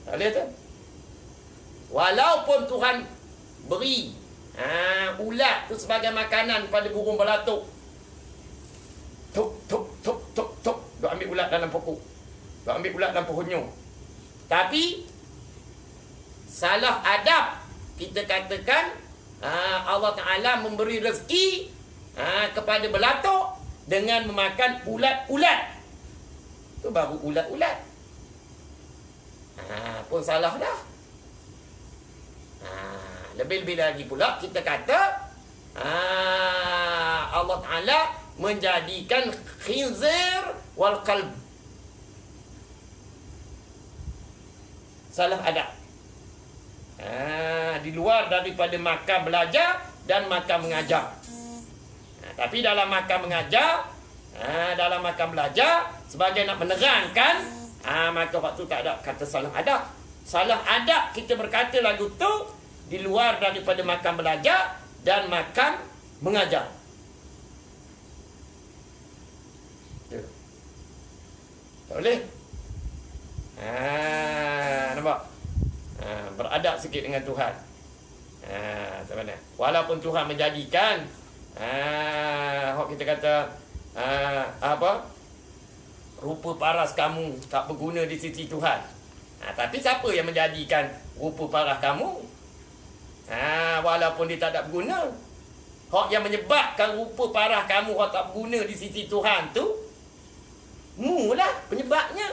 Tak boleh tu. Walaupun Tuhan beri ulat tu sebagai makanan pada burung belatuk, tuk. Duk ambil ulat dalam pokok, duk ambil ulat dalam pohonnya. Tapi salah adab kita katakan Allah Ta'ala memberi rezeki kepada belatuk dengan memakan ulat-ulat. Tu baru ulat-ulat. Pun salah dah. Lebih-lebih lagi pula kita kata Allah Ta'ala menjadikan khinzir wal qalb. Salah adab. Di luar daripada makan belajar dan makan mengajar. Tapi dalam makan mengajar, dalam makan belajar, sebagai nak menerangkan, maka waktu tak ada kata salah adab. Salah adab kita berkata lagu tu di luar daripada makan belajar dan makan mengajar. Tak boleh. Nampak? Beradab sikit dengan Tuhan. Macam mana? Walaupun Tuhan menjadikan kita kata rupa paras kamu tak berguna di sisi Tuhan. Tapi siapa yang menjadikan rupa paras kamu? Walaupun dia tak ada berguna. Hak yang menyebabkan rupa parah kamu hak tak berguna di sisi Tuhan tu, mulah penyebabnya.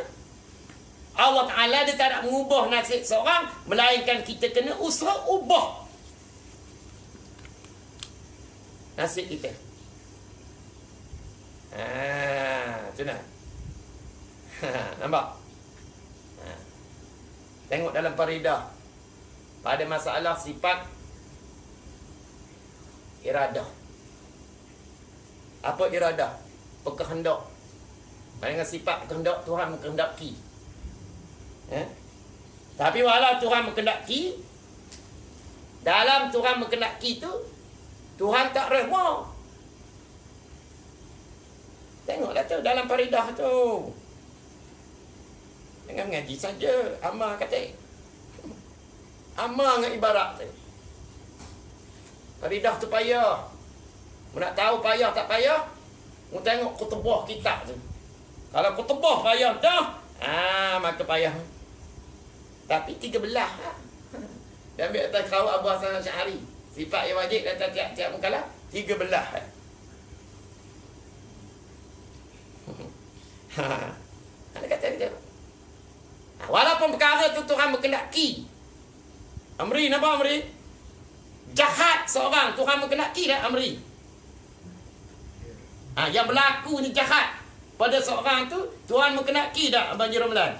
Allah Ta'ala dia tak nak mengubah nasib seorang, melainkan kita kena usaha ubah nasib kita. Macam mana? Nampak? Tengok dalam Faridah pada masalah sifat iradah. Apa iradah? Berkehendak. Dengan sifat berkehendak, Tuhan mengkehendaki. Tapi walau Tuhan mengkehendaki, dalam Tuhan mengkehendaki tu, Tuhan tak reda. Tengoklah tu dalam Faridah tu. Jangan mengaji saja. Amal kata. Amal dengan ibarat tu. Faridah tu payah. Nak tahu payah tak payah? Mu tengok kutubah kitab tu. Kalau kutubah payah dah, maka payah. Tapi 3 belah. Dia ambil atas kau Abu Hasan Asy'ari. Sifat yang wajib atas tiap-tiap mukalah 3 belah. Ada kata dia. Walaupun perkara tu Tuhan berkehendaki. Amri, nampak Amri? Jahat seorang, Tuhan berkehendaki dah Amri. Yang berlaku ni jahat pada seorang tu, Tuhan berkehendaki dah Abang Ramlan.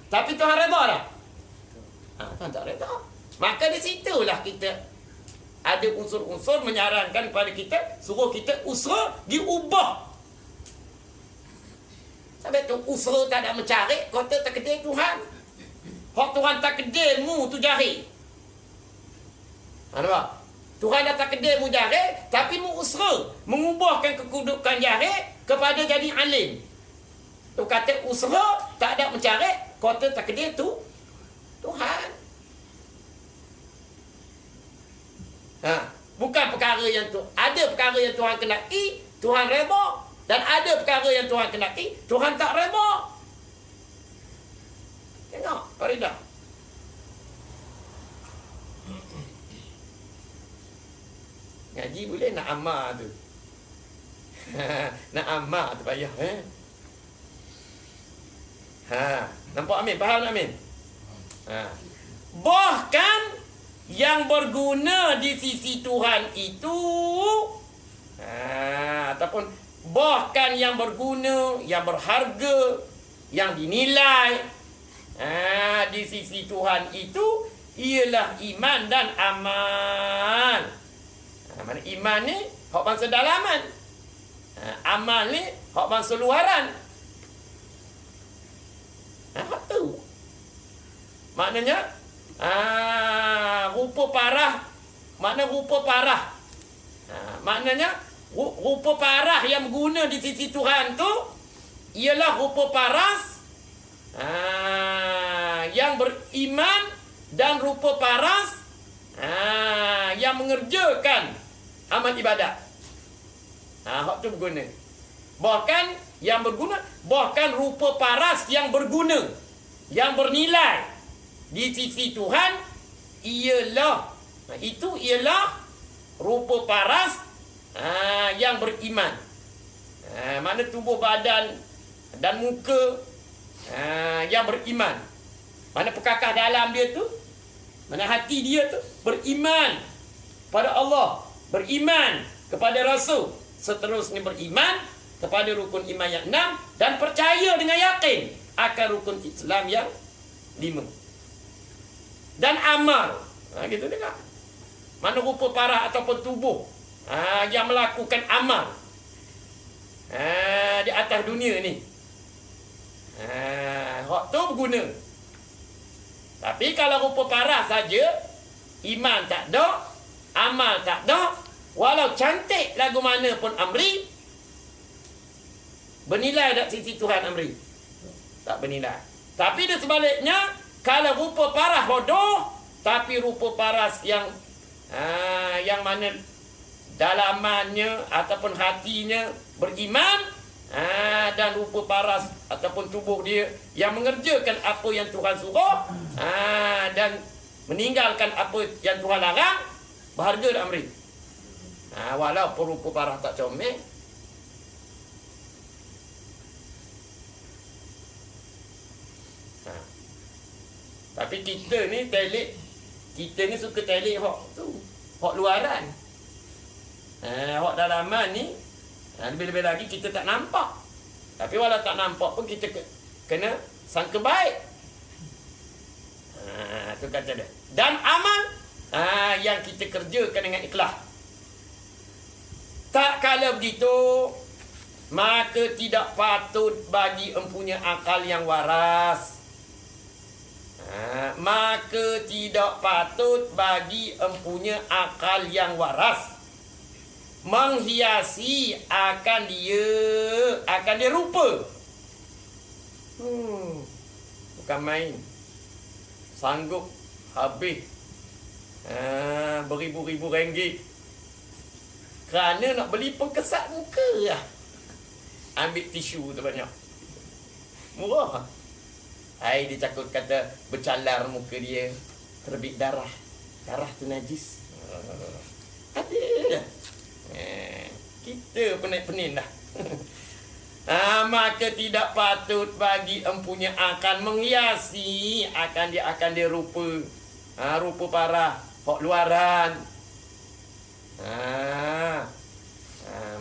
Tapi Tuhan redha dah. Tuhan tak redha. Maka di situlah kita ada unsur-unsur menyarankan kepada kita, suruh kita usaha diubah. Sampai tu usaha tak ada mencari, kata tak kedai Tuhan. Hak Tuhan tak kedai mu tu jari. Nampak? Tuhan dah tak kedai mu jari, tapi mu usaha mengubahkan kedudukan jari kepada jadi alim. Tu kata usaha tak ada mencari, kata tak kedai tu Tuhan. Bukan perkara yang tu. Ada perkara yang Tuhan kenaki, Tuhan redha. Dan ada perkara yang Tuhan kenaki, Tuhan tak redha. Tengok Faridah. Ngaji boleh nak amal tu. Nak amal tu payah nampak Amin? Faham tak Amin? Bahkan yang berguna di sisi Tuhan itu ataupun bahkan yang berguna, yang berharga, yang dinilai di sisi Tuhan itu ialah iman dan amal. Mana iman ni hak bangsa dalaman, amal ni hak bangsa luaran. Hak tu maknanya rupa parah. Makna rupa parah, maknanya rupa parah yang berguna di sisi Tuhan tu ialah rupa paras yang beriman dan rupa paras yang mengerjakan amal ibadat. Hak tu berguna. Bahkan yang berguna, bahkan rupa paras yang berguna, yang bernilai di sisi Tuhan ialah rupa paras yang beriman. Mana tubuh badan dan muka yang beriman. Mana perkakah dalam dia tu, mana hati dia tu beriman pada Allah, beriman kepada Rasul, seterusnya beriman kepada rukun iman yang 6 dan percaya dengan yakin akan rukun Islam yang 5. Dan amal. Gitu juga. Mana rupa parah ataupun tubuh yang melakukan amal di atas dunia ni. Hak tu berguna. Tapi kalau rupa parah saja, iman tak ada, amal tak ada, walau cantik lagu mana pun Amri, bernilai tak sisi Tuhan Amri? Tak bernilai. Tapi di sebaliknya, kalau rupa parah bodoh, tapi rupa paras yang mana dalamannya ataupun hatinya beriman, dan rupa paras ataupun tubuh dia yang mengerjakan apa yang Tuhan suruh, dan meninggalkan apa yang Tuhan larang, berharga tak Amri? Walaupun rupa parah tak comel. Tapi kita ni suka telik hak tu, hak luaran. Hak dalaman ni lebih-lebih lagi kita tak nampak. Tapi walau tak nampak pun kita kena sangka baik. Tu kata dia. Dan amal yang kita kerjakan dengan ikhlas. Tak kala begitu, maka tidak patut bagi empunya akal yang waras. Maka tidak patut bagi empunya akal yang waras menghiasi akan dia rupa. Bukan main. Sanggup habis beribu-ribu ringgit kerana nak beli pengkesat muka lah. Ambil tisu tu banyak, murah. Dia takut kata bercalar muka dia, terbit darah. Darah tu najis. Ada. Kita pening-pening dah. Maka tidak patut bagi empunya akan menghiasi akan dia rupa. Rupa parah, hak luaran.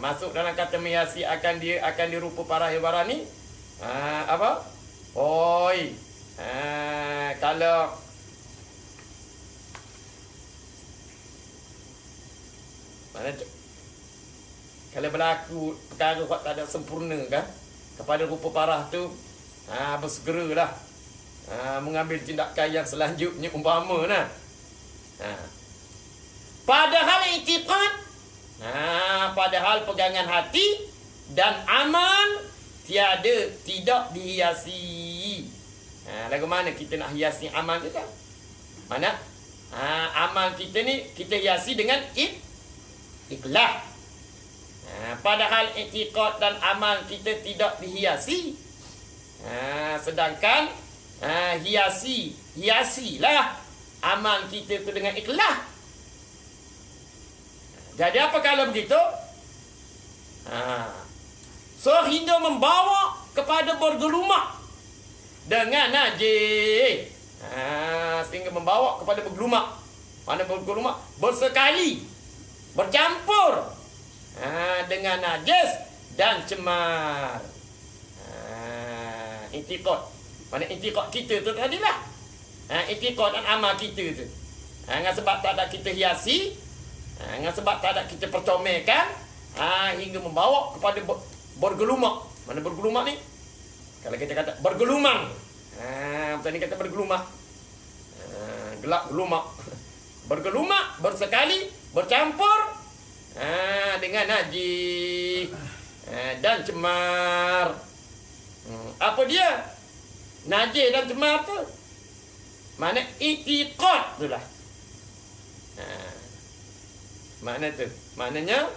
Masuk dalam kata menghiasi akan dia rupa parah luaran ni. Apa? Kalau berlaku perkara yang tak ada sempurna kan kepada rupa parah tu, bersegeralah mengambil tindakan yang selanjutnya umpama nah. Padahal i'tiqad, padahal pegangan hati dan amal tidak dihiasi. Lagu mana kita nak hiasi amal kita? Mana? Amal kita ni kita hiasi dengan ikhlas. Padahal i'tiqad dan amal kita tidak dihiasi. Sedangkan Hiasilah amal kita tu dengan ikhlas. Jadi apa kalau begitu? Sehingga membawa kepada bergelumak dengan najis. Sehingga membawa kepada bergelumak. Mana bergelumak? Bersekali, bercampur dengan najis dan cemar. Intikad. Mana intikad kita tu tadilah. Intikad dan amal kita tu. Dengan sebab tak ada kita hiasi, dengan sebab tak ada kita percomelkan, hingga membawa kepada bergelumak. Mana bergelumak ni? Kalau kita kata bergelumang. Betul ni kata bergelumak. Gelap gelumak. Bergelumak, bersekali, bercampur dengan najis dan cemar. Apa dia? Najis dan cemar tu mana i'tiqad tu lah. Makna tu. Maknanya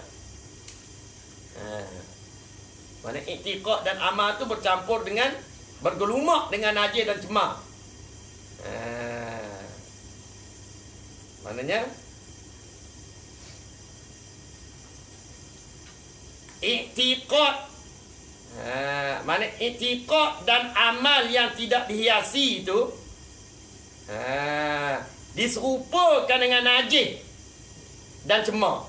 mana i'tiqad dan amal tu bercampur dengan bergelumak dengan najis dan cemar. Maknanya i'tiqad. Mana i'tiqad dan amal yang tidak dihiasi itu diserupakan dengan najis dan cemar.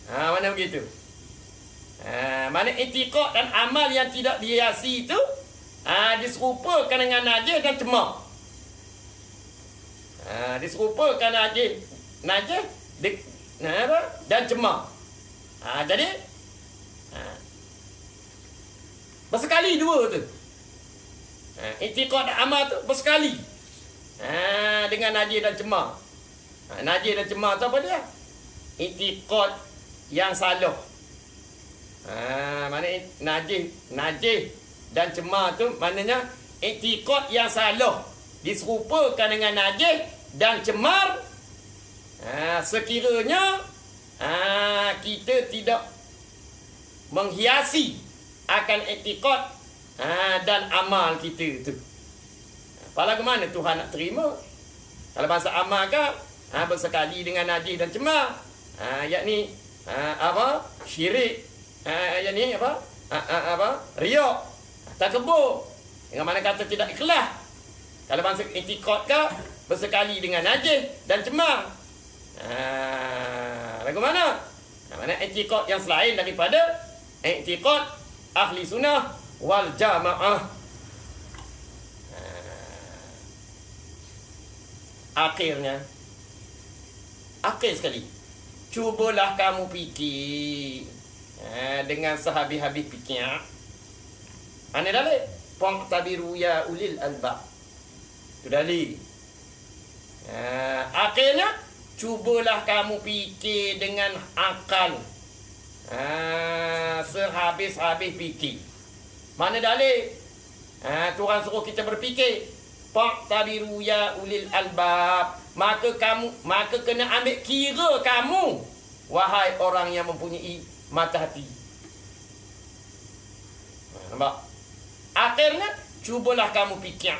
Mana begitu? Mana i'tiqad dan amal yang tidak dihiasi itu diserupakan dengan najis dan cemar. Diserupakan najis dan cemar. Jadi bersekali dua tu. I'tiqad dan amal tu bersekali dengan najis dan cemar. Najis dan cemar tu apa dia? I'tiqad yang salah. Mana najis dan cemar tu maknanya i'tiqad yang salah diserupakan dengan najis dan cemar. Sekiranya kita tidak menghiasi akan i'tiqad dan amal kita tu. Pala ke mana Tuhan nak terima? Kalau bahasa amal ke bersekali dengan najis dan cemar, yakni syirik, yakni riak, takabur, dengan mana kata tidak ikhlas. Kalau bahasa i'tiqad ke bersekali dengan najis dan cemar, bagaimana? Mana i'tiqad yang selain daripada i'tiqad ahli sunnah wal jamaah. Akhir sekali, cubalah kamu fikir dengan sehabis-habis fikir. Ana dalil fa'tabiru ya ulil albab. Itu dalil. Akhirnya cubalah kamu fikir dengan akal. Sehabis-habis fikir. Mana dalil? Tuhan suruh kita berfikir. Fa'tabiru ya ulil albab. Maka kena ambil kira kamu, wahai orang yang mempunyai mata hati. Nampak? Akhirnya cubalah kamu fikir.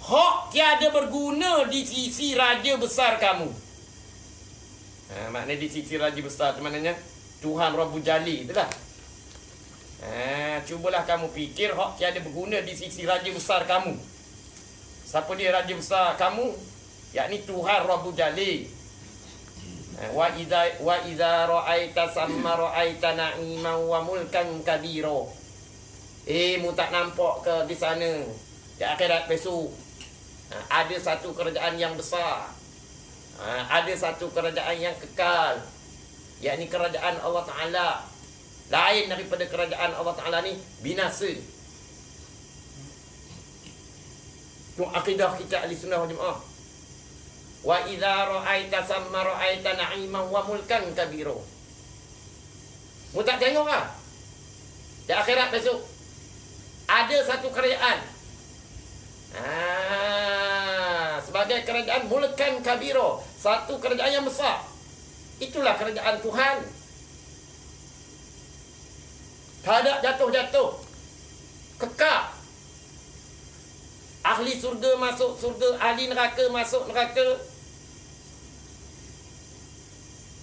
Hak tiada berguna di sisi raja besar kamu. Maknanya di sisi raja besar tu maknanya Tuhan Rabbul Jali itulah. Cubalah kamu fikir hak tiada berguna di sisi raja besar kamu. Siapa dia raja besar kamu? Yakni Tuhan Rabbul Jali. Wa idza ra'aita samma ra'aita na'iman wa mulkan kabira. Mu tak nampak ke di sana di akhirat besok ada satu kerajaan yang besar. Ada satu kerajaan yang kekal, yakni kerajaan Allah Ta'ala. Lain daripada kerajaan Allah Ta'ala ni binasa. Itu akidah kita ahli sunnah wal jamaah. Wa idza ra'aita samma ra'aita na'iman wa mulkan kabira. Mu tak tengok ah? Di akhirat besok ada satu kerajaan. Sebagai kerajaan mulkan kabira, satu kerajaan yang besar. Itulah kerajaan Tuhan. Tak ada jatuh-jatuh, kekal. Ahli surga masuk surga, ahli neraka masuk neraka.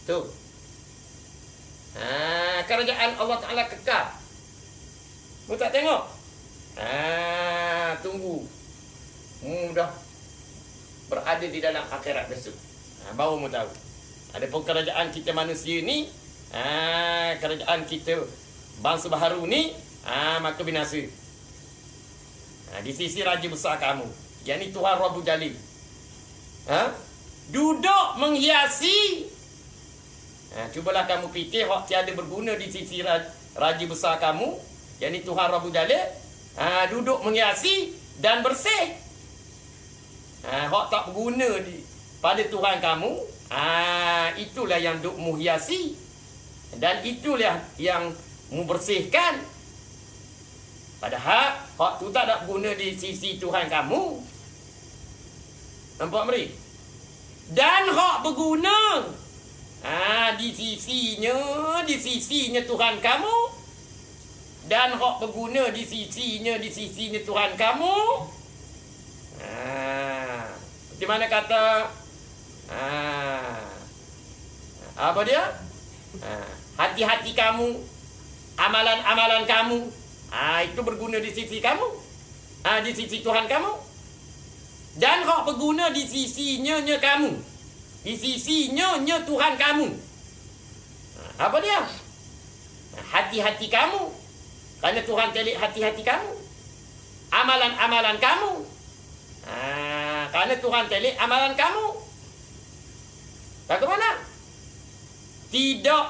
Tu. Kerajaan Allah Ta'ala kekal. Mu tak tengok? Tunggu. Dah berada di dalam akhirat besok. Baru mu tahu. Adapun kerajaan kita manusia ni, kerajaan kita bangsa baharu ni, maka binasa. Di sisi Raja Besar kamu, yang ni Tuhan Rabbul Jalil, duduk menghiasi. Cubalah kamu fikir hak tiada berguna di sisi Raja Besar kamu, yang ni Tuhan Rabbul Jalil, duduk menghiasi dan bersih. Hak tak berguna pada Tuhan kamu, itulah yang duk menghiasi, dan itulah yang membersihkan. Padahal hak tu tak ada guna di sisi Tuhan kamu. Nampak meri? Dan hak berguna di sisinya Tuhan kamu. Dan hak berguna di sisinya Tuhan kamu. Macam mana kata? Apa dia? Hati-hati kamu, amalan-amalan kamu, itu berguna di sisi kamu, di sisi Tuhan kamu. Dan hak berguna di sisinya kamu, di sisinya Tuhan kamu. Apa dia? Hati-hati kamu, kerana Tuhan telik hati-hati kamu. Amalan-amalan kamu, kerana Tuhan telik amalan kamu. Bagaimana? Tidak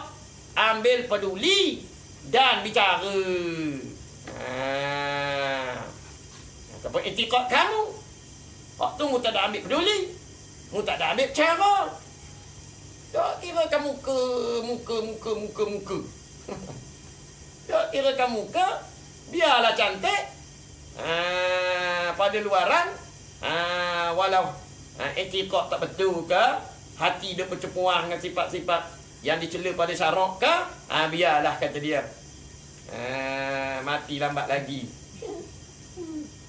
ambil peduli dan bicara. Ataupun etikot kamu, waktu mu tak ada ambil peduli, mu tak ada ambil cara. Tak kira kamu muka. Tak kira kamu muka, biarlah cantik pada luaran, walau etikot tak betul ke, hati dia bercepuah dengan sifat-sifat yang dicela pada syarak ke, biarlah kata dia. Mati lambat lagi.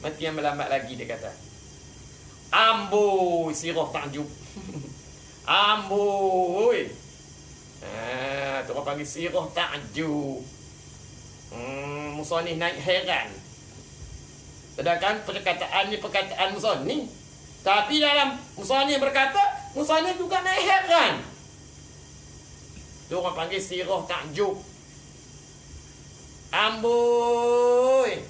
Mati yang lambat lagi, dia kata. Amboi sirah takjub. Amboi. Tu orang panggil sirah takjub. Musonih naik heran. Sedangkan perkataan ni perkataan musonih. Tapi dalam musonih berkata, musonih juga naik heran. Tu orang panggil sirah takjub. Amboi,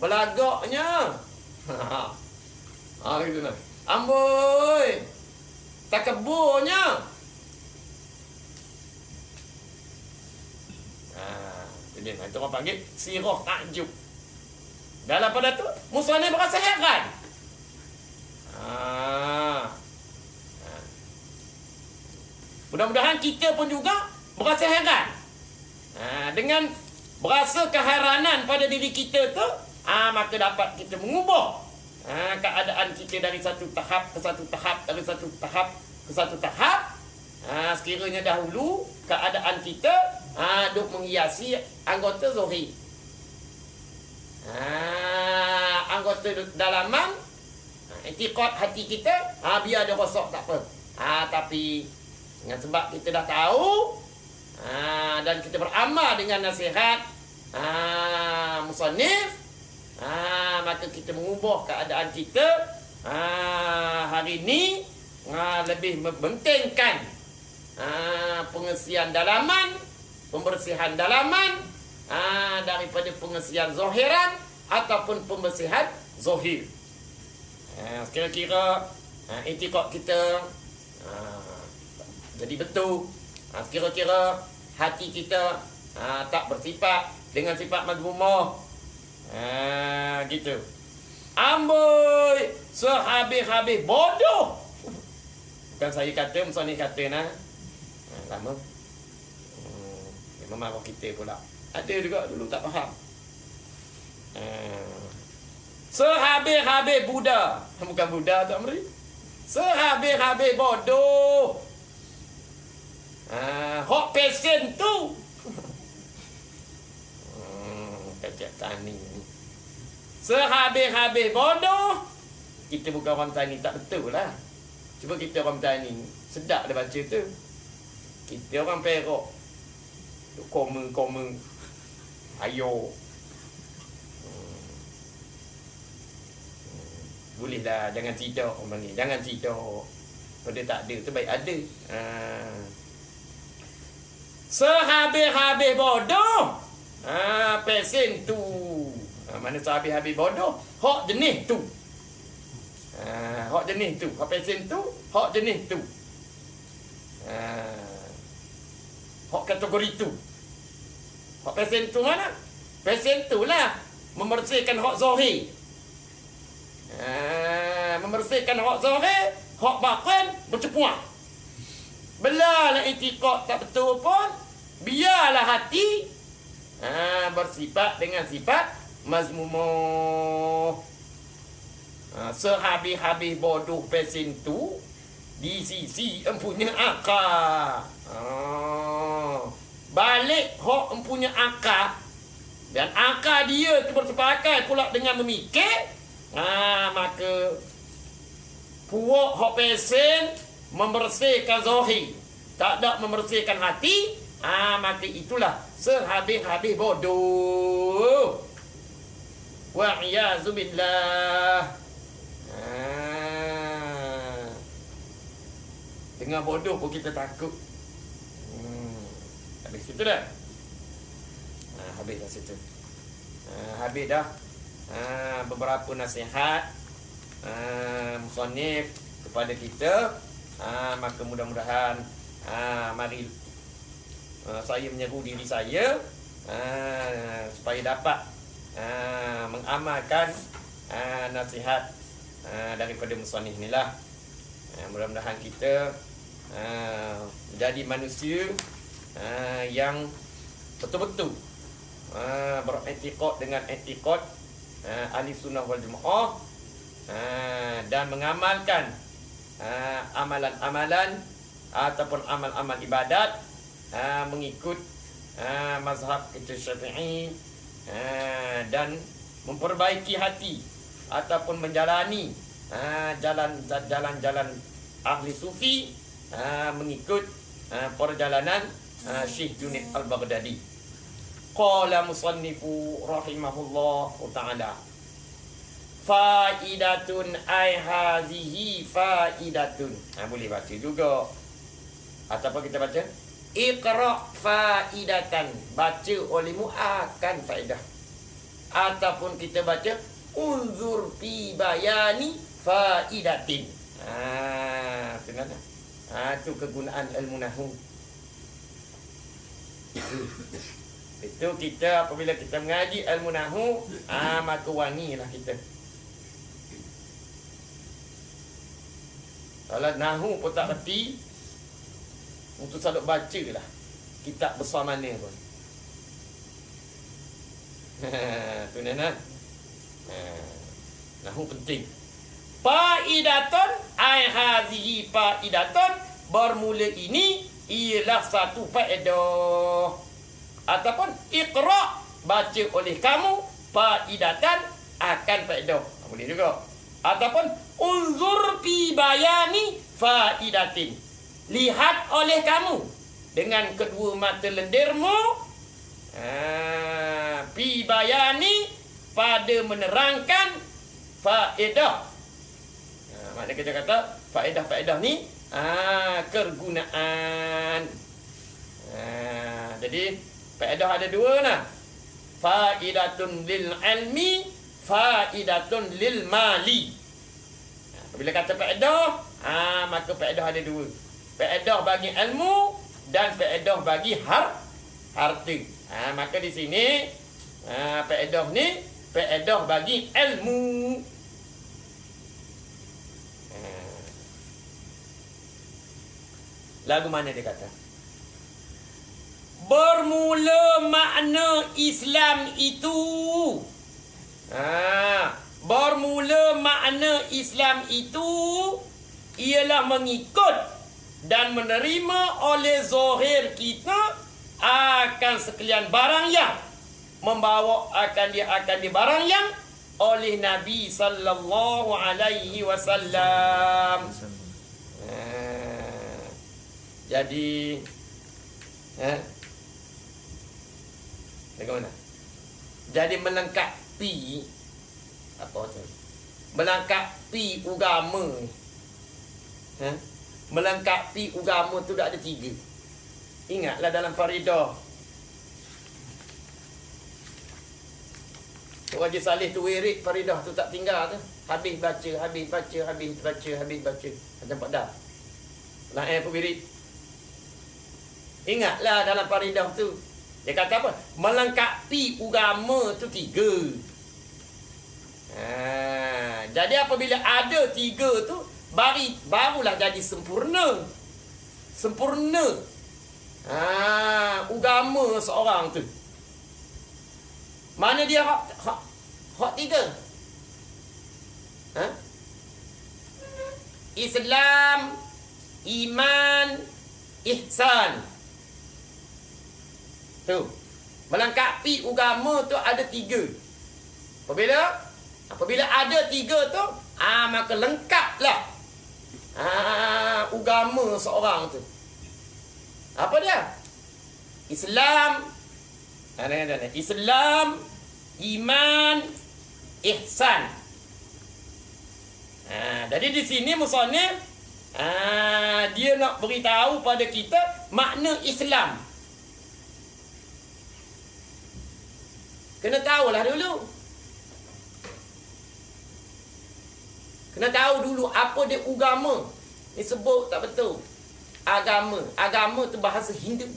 belagaknya. Gitu nah. Amboi, takabburnya. Itu dia. Itu orang panggil sirah takjub. Dalam pada tu, musuhnya berasa heran. Mudah-mudahan kita pun juga berasa heran. Dengan berasa keheranan pada diri kita tu, maka dapat kita mengubah keadaan kita dari satu tahap ke satu tahap, dari satu tahap ke satu tahap. Sekiranya dahulu keadaan kita duk menghiasi anggota zahir, anggota dalaman, etikot hati kita, biar ada rosak tak apa. Tapi dengan sebab kita dah tahu, dan kita beramal dengan nasihat musannif, maka kita mengubah keadaan kita hari ini, lebih membentengkan pengesian dalaman, pembersihan dalaman, daripada pengesian zahiran ataupun pembersihan zahir. Kira-kira etikot kita jadi betul. Kira-kira hati kita tak bersifat dengan sifat mazmumah. Gitu. Amboi, sehabis-habis bodoh. Bukan saya kata, musannif kata nah. Lama. Memang marah kita pula. Ada juga dulu tak faham. Sehabis-habis Buddha. Bukan Buddha tak meri. Sehabis-habis bodoh. Hok pesen tu. Kecak tani ni. Sehabis-habis bodoh, kita bukan orang Tani, tak betul lah. Cuba kita orang Tani, sedap dah baca tu. Kita orang Perak, koma, ayo. Boleh dah, jangan tidak orang ni, jangan tidak. Pada tak ada tu baik ada. Sehabis-habis bodoh. Pesen tu. Mana sehabis-habis bodoh? Hak jenis tu. Hak jenis tu. Hak pesen tu, hak jenis tu. Hak kategori tu. Hak pesen tu mana? Pesen tu lah membersihkan hak zahir. Membersihkan hak zahir, hak batin bercepuak. Belalah itikad tak betul pun, biarlah hati bersifat dengan sifat mazmumah. Sehabis-habis bodoh pesen tu di sisi empunya akal. Balik hak empunya akal, dan akal dia tu bersepakat pula dengan memikir, maka puak hak pesen membersihkan zahir, tak ada membersihkan hati, maka itulah sehabis-habis bodoh. Wa'iyyazu billah. Dengar bodoh pun kita takut. Habis situ dah. Habis dah situ. Habis dah. Beberapa nasihat musannif kepada kita. Maka mudah-mudahan mari saya menyeru diri saya supaya dapat mengamalkan nasihat daripada musannif inilah. Mudah-mudahan kita jadi manusia yang betul-betul beretikad dengan etikad ahli sunnah wal jamaah, dan mengamalkan amalan-amalan ataupun amal-amal ibadat mengikut mazhab kita Syafi'i, dan memperbaiki hati ataupun menjalani jalan-jalan ahli sufi mengikut perjalanan Syekh Junaid Al-Baghdadi. Qala musannifu rahimahullah ta'ala, faidatun ay hazihi faidatun. Boleh baca juga. Ataupun kita baca iqra faidatan, baca olehmu akan faedah. Ataupun kita baca unzur fi bayani faidatin. Tengok tak? Itu kegunaan ilmu nahwu. Itu kita apabila kita mengaji ilmu nahwu, maka wangilah kita. Kalau nahwu pun tak reti, untuk selalu baca lah kitab besar mana pun. Tu nana. Nahwu penting. Faidatun ai hazihi faidatun, bermula ini ialah satu faedah. Ataupun iqra, baca oleh kamu, faidatan, akan faedah. Boleh juga. Ataupun unzur fi bayani faidatin, lihat oleh kamu dengan kedua mata lendirmu, fi bayani, pada menerangkan faedah. Maknanya kita kata faedah-faedah ni kegunaan. Jadi faedah ada dua lah. Faidatun lil ilmi, faidatun lil mali. Bila kata faedah, maka faedah ada dua. Faedah bagi ilmu dan faedah bagi harta. Maka di sini faedah ni faedah bagi ilmu. Lagu mana dia kata? Bermula makna Islam itu. Bermula makna Islam itu ialah mengikut dan menerima oleh zahir kita akan sekalian barang yang membawa akan dia barang yang oleh Nabi sallallahu alaihi wasallam. Jadi bagaimana? Jadi melengkapi apa tu? Melengkapi agama. Melengkapi agama tu dah ada 3. Ingatlah dalam faridah. Wajib Salih tu wirid faridah tu tak tinggal tu. Habis baca, habis baca, habis baca, habis baca. Macam dah. Lain apa wirid? Ingatlah dalam faridah tu. Dia kata apa? Melengkapi agama tu 3. Jadi apabila ada 3 tu, barulah jadi sempurna. Sempurna. Agama seorang tu. Mana dia hak 3? Islam, iman, ihsan. Tu. Melengkapi agama tu ada 3. Apabila ada 3 tu, maka lengkaplah agama seorang tu. Apa dia? Islam, Islam, iman, ihsan. Jadi di sini musannif dia nak beritahu pada kita makna Islam. Kena tahulah dulu. Kena tahu dulu apa dia agama. Ni sebut tak betul. Agama. Agama tu bahasa Hindu.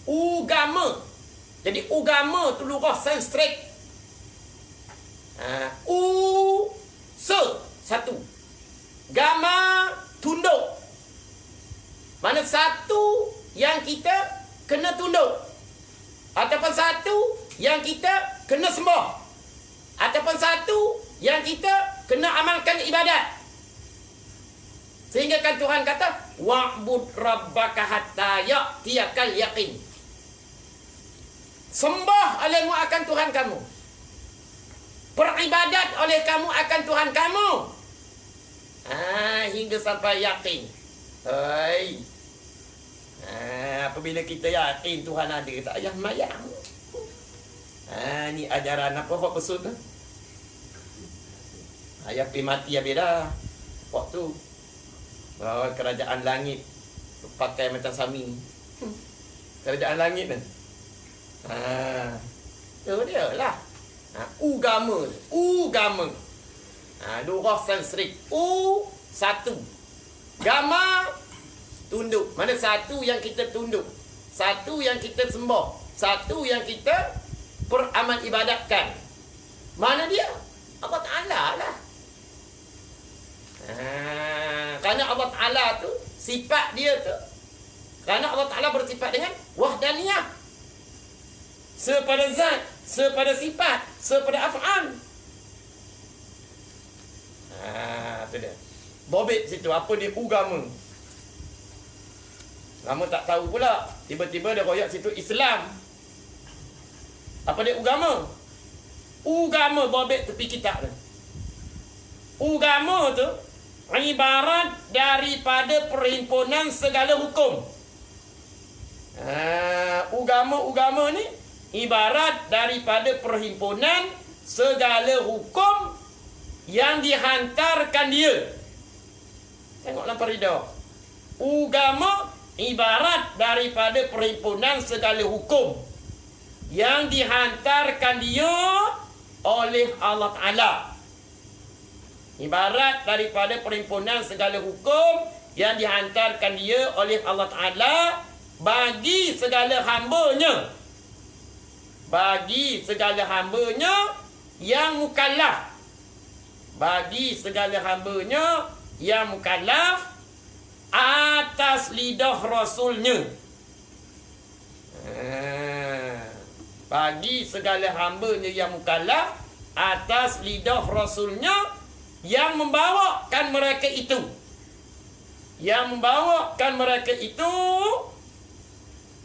Agama. Jadi agama tu lugah Sanskrit. Satu. Gama tunduk. Mana satu yang kita kena tunduk. Ataupun satu yang kita kena sembah. Ataupun satu yang kita kena amalkan ibadat. Sehingga kan Tuhan kata, wa'bud rabbaka hatta ya'tiyakal yaqin. Sembah olehmu akan Tuhan kamu. Beribadat oleh kamu akan Tuhan kamu. Hingga sampai yakin. Apabila kita yakin Tuhan ada, tak payah mayang. Ni ajaran apa hak pesut tu? Ayah pergi mati habis dah. Waktu bahawa kerajaan langit pakai macam sami. Kerajaan langit kan. Tu dia lah. Agama. Dua Sanskrit. Satu. Gama tunduk. Mana satu yang kita tunduk, satu yang kita sembah, satu yang kita beramal ibadatkan. Mana dia? Allah Ta'ala lah. Kerana Allah Ta'ala tu sifat dia tu, kerana Allah Ta'ala bersifat dengan wahdaniyah, sepada zat, sepada sifat, sepada af'al. Tu dia. Bobit situ apa dia agama. Lama tak tahu pula. Tiba-tiba dia royak situ Islam. Apa dia agama? Agama bobit tepi kitab tu. Agama tu ibarat daripada perhimpunan segala hukum. Agama ni ibarat daripada perhimpunan segala hukum yang dihantarkan dia. Tengoklah Faridah. Agama ibarat daripada perhimpunan segala hukum yang dihantarkan dia oleh Allah Ta'ala. Ibarat daripada perhimpunan segala hukum yang dihantarkan dia oleh Allah Ta'ala bagi segala hamba-Nya. Bagi segala hamba-Nya yang mukallaf. Bagi segala hamba-Nya yang mukallaf atas lidah Rasulnya. Bagi segala hamba-Nya yang mukallaf atas lidah Rasulnya yang membawakan mereka itu. Yang membawakan mereka itu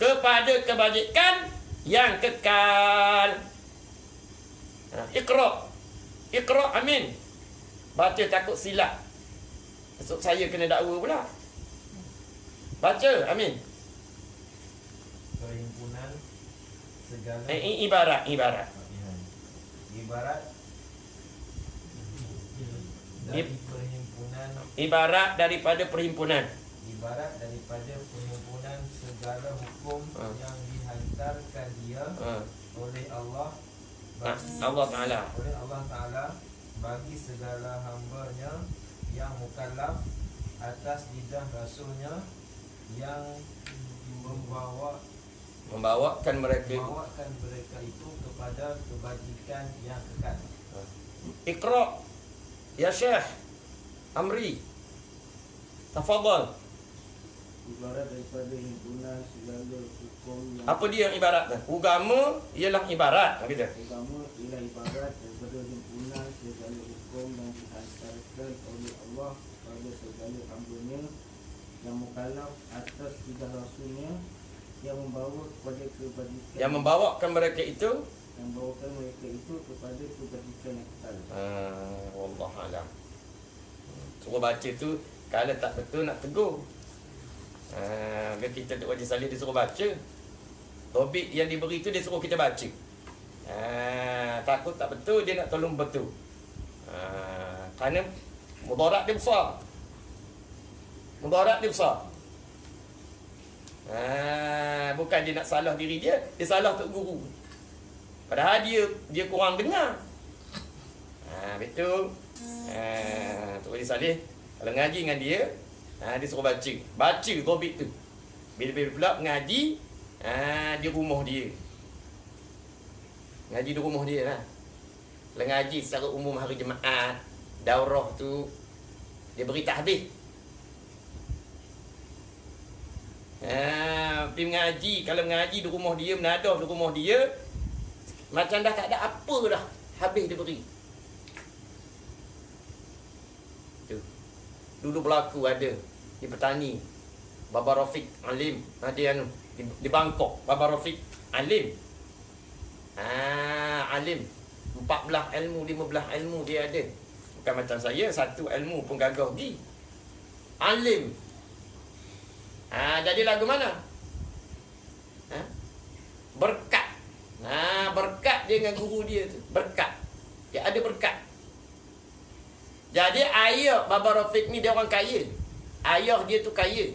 kepada kebajikan yang kekal. Iqra. Iqra, amin. Baca takut silap. Esok saya kena dakwa pula. Baca, amin. Perhimpunan segala Ibarat dari perhimpunan Ibarat daripada perhimpunan segala hukum yang dihantarkan dia oleh Allah Allah Ta'ala bagi segala hamba-Nya yang mukallaf atas lidah rasulnya yang membawakan mereka itu kepada kebajikan yang kekal. Iqra ya Syekh Amri. Tafadhal. Ibarat daripada himpunan segala hukum yang Apa dia yang ibarat? Agama ialah ibarat, kata. agama ialah ibarat daripada himpunan segala hukum yang dihantarkan oleh Allah pada segala hamba-Nya yang mukallaf atas lidah rasulnya yang membawa kepada kebajikan Yang membawakan mereka itu kepada kebajikan yang kekal. Wallahu alam. Suruh baca tu, kalau tak betul nak tegur. Bila kita Tok Haji Salih dia suruh baca, topik yang diberi tu dia suruh kita baca. Takut tak betul, dia nak tolong betul. Kerana mudarat dia besar. Bukan dia nak salah diri dia salah tok guru. Padahal dia kurang dengar. Betul. Tok Haji Salih kalau ngaji dengan dia, dia suruh baca topik tu. Bila-bila pula ngaji, di rumah dia. Ngaji di rumah dia lah. Kalau ngaji secara umum hari Jumaat, daurah tu dia beri tahbih. Pergi mengaji. Kalau mengaji di rumah dia, menadah di rumah dia, macam dah tak ada apa dah, habis dia beri. Tu. Dulu berlaku ada di Petani, Baba Rafiq Alim, dia di Bangkok, Baba Rafiq Alim. Alim 14 ilmu, 15 ilmu dia ada. Bukan macam saya, satu ilmu pun gagah pergi. Alim. Jadi lagu mana? Berkat. Berkat dia dengan guru dia tu. Berkat. Dia ada berkat. Jadi ayah Baba Rafiq ni dia orang kaya. Ayah dia tu kaya.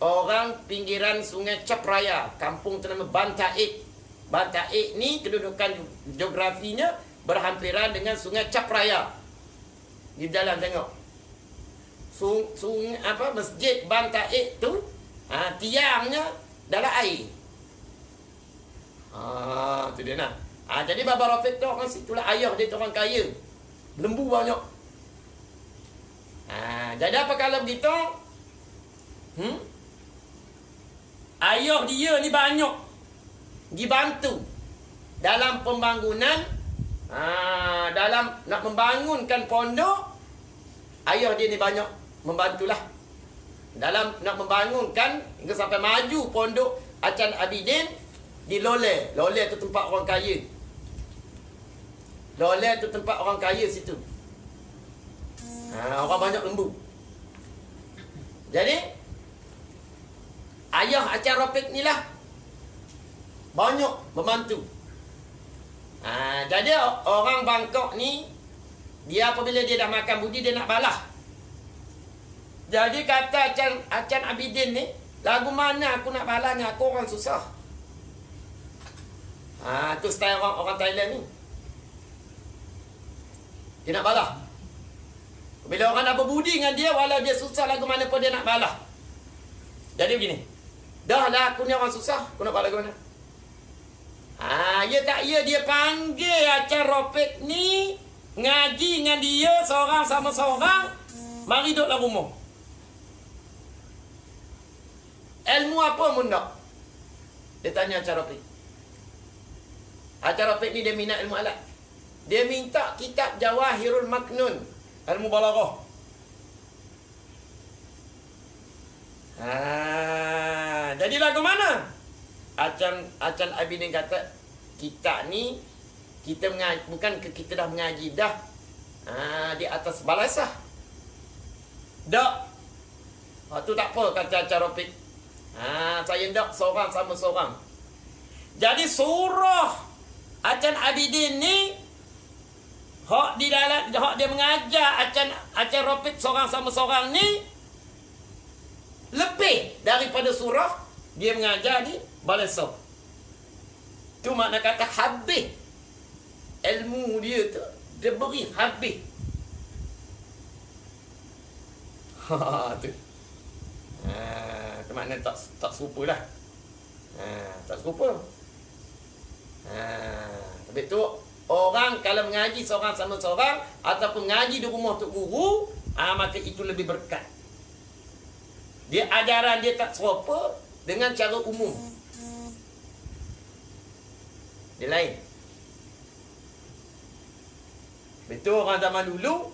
Orang pinggiran Sungai Capraya, kampung tu nama Bantaik. Bantaik ni kedudukan geografinya berhampiran dengan Sungai Capraya. Di dalam tengok. Masjid Bantaik tu, tiangnya dalam air. Tu dia nak. Jadi Baba Rafiq tu orang situlah, ayah dia tu orang kaya. Lembu banyak. Jadi apa kalau begitu? Ayah dia ni banyak dibantu dalam pembangunan, dalam nak membangunkan pondok. Ayah dia ni banyak membantulah dalam nak membangunkan hingga sampai maju pondok Acan Abidin di Lole. Lole tu tempat orang kaya. Lole tu tempat orang kaya situ. Orang banyak lembu. Jadi ayah Acan Rafiq ni lah banyak membantu. Jadi orang Bangkok ni, dia apabila dia dah makan budi, dia nak balas. Jadi kata Acan Abidin ni, lagu mana aku nak balasnya, aku orang susah. Tu style orang Thailand ni. Dia nak balas. Bila orang nak berbudi dengan dia, walau dia susah lagu mana pun dia nak balas. Jadi begini, dah lah aku ni orang susah, aku nak balas lagu mana? Dia panggil Acan Rafiq ni ngaji dengan dia seorang sama seorang, mari duduk dalam rumah. Ilmu apa pun tak. Dia tanya Acan Rafiq. Acan Rafiq ni dia minat ilmu alat. Dia minta kitab Jawahirul Maknun, ilmu balaghah. Jadi lagu mana? Acan Abidin kata, kitab ni Kita mengaji, bukan kita dah mengaji dah di atas balasah. Tak. Tu tak apa kata Acarofik. Saya tak seorang sama seorang. Jadi surah Acan Abidin ni hak di dalam hak dia mengajar Acarofik seorang sama seorang ni lebih daripada surah dia mengajar di balasah. Tu makna kata habis ilmu dia tu, dia beri habis. Tu. Tu makna tak serupa lah. Tak serupa. Sebab tu orang kalau mengaji seorang sama seorang ataupun mengaji di rumah tok guru, maka itu lebih berkat. Dia ajaran dia tak serupa dengan cara umum. Dia lain. Betul orang zaman dulu,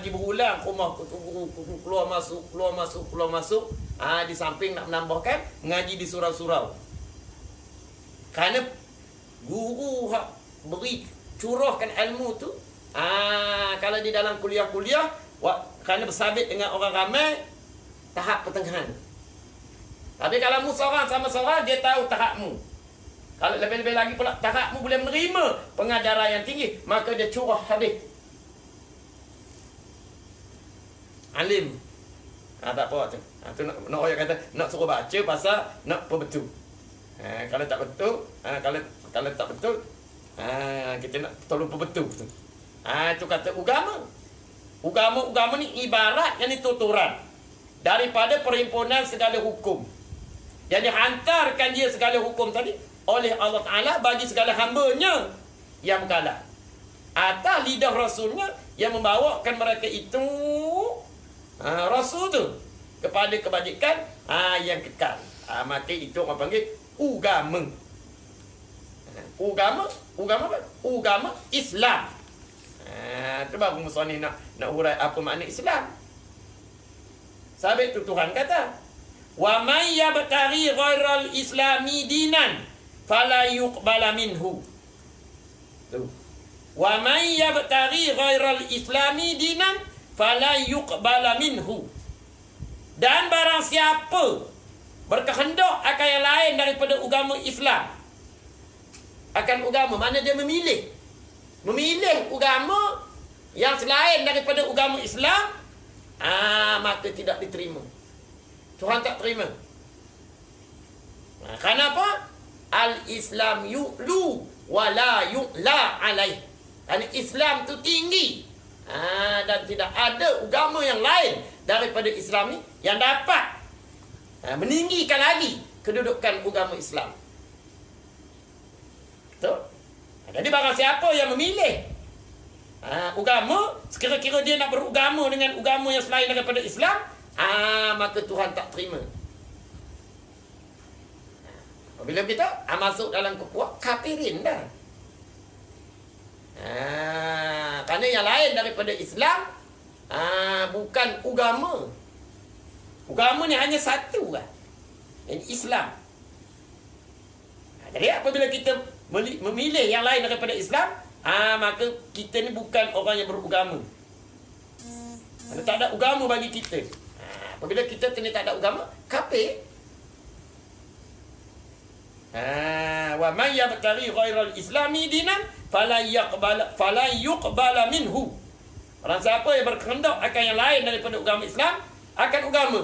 dia berulang rumah keluar masuk. Di samping nak menambahkan mengaji di surau-surau. Kerana guru hak beri curahkan ilmu tu, kalau di dalam kuliah-kuliah, kerana bersabit dengan orang ramai, tahap pertengahan. Tapi kalau mu seorang sama seorang, dia tahu tahapmu. Kalau lebih-lebih lagi pula tahapmu boleh menerima pengajaran yang tinggi, maka dia curah habis. Alim. Tak apa tu. Tu nak orang kata nak suruh baca pasal nak betul. Kalau tak betul, kalau tak betul, kita nak tolong betul tu. Itu kata agama. Agama ni ibarat yang tuturan daripada perhimpunan segala hukum. Jadi hantarkan dia segala hukum tadi oleh Allah Ta'ala bagi segala hamba-Nya yang mukallaf. Atas lidah Rasulnya yang membawakan mereka itu Rasul tu kepada kebajikan yang kekal. Maka itu orang panggil agama. Agama apa? Agama Islam. Tu baru musannif nak hurai apa makna Islam. Sabit tu Tuhan kata, wa may yabtaghi ghairal islami dinan fala yuqbala minhu. Tu. Wa may yabtaghi ghairal islami dinan fala yuqbala minhu. Dan barang siapa berkehendak akan yang lain daripada agama Islam, akan agama mana dia memilih agama yang selain daripada agama Islam, maka tidak diterima. Tuhan tak terima. Kenapa? Al-Islam yu'lu wa la yu'la alaih. Kerana Islam tu tinggi, dan tidak ada agama yang lain daripada Islam ni yang dapat meninggikan lagi kedudukan agama Islam. Betul? Jadi barang siapa yang memilih agama, sekira-kira dia nak beragama dengan agama yang selain daripada Islam, maka Tuhan tak terima. Apabila kita masuk dalam kepuak kafirin dah. Kerana yang lain daripada Islam bukan agama. Agama ni hanya satu lah, ini Islam. Jadi apabila kita memilih yang lain daripada Islam, maka kita ni bukan orang yang beragama. Kerana tak ada agama bagi kita. Apabila kita ni tak ada agama, kafir. Wa man yabtaghi ghairal islami dinan fala yuqbala minhu. Orang siapa yang berkehendak akan yang lain daripada agama Islam, akan agama,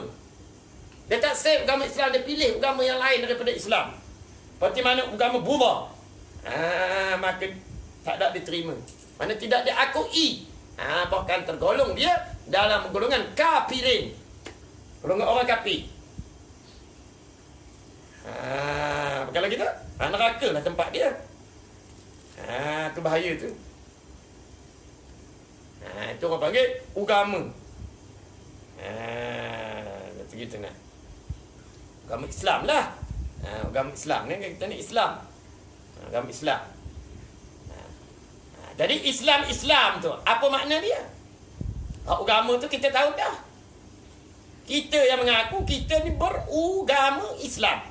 dia tak save agama Islam, dia pilih agama yang lain daripada Islam, seperti mana agama Buddha, maka tak ada diterima, mana tidak diakui, bahkan tergolong dia dalam golongan kafirin, golongan orang kafir. Kalau kita neraka lah tempat dia. Tu bahaya tu. Itu orang panggil agama. Macam gitu nak. Agama Islam lah. Agama Islam ni kita ni Islam. Agama Islam. Jadi Islam tu apa makna dia? Agama tu kita tahu dah. Kita yang mengaku kita ni beragama Islam.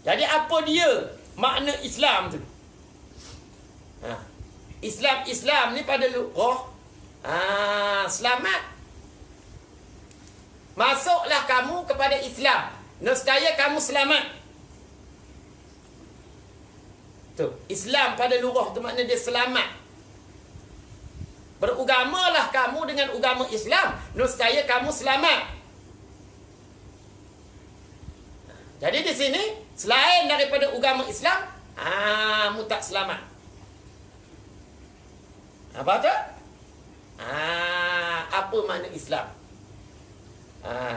Jadi apa dia makna Islam tu? Islam ni pada lughah selamat. Masuklah kamu kepada Islam, nescaya kamu selamat. Tu, Islam pada lughah tu makna dia selamat. Berugamalah kamu dengan agama Islam, nescaya kamu selamat. Jadi di sini selain daripada agama Islam, mu tak selamat. Apa tu? Apa makna Islam?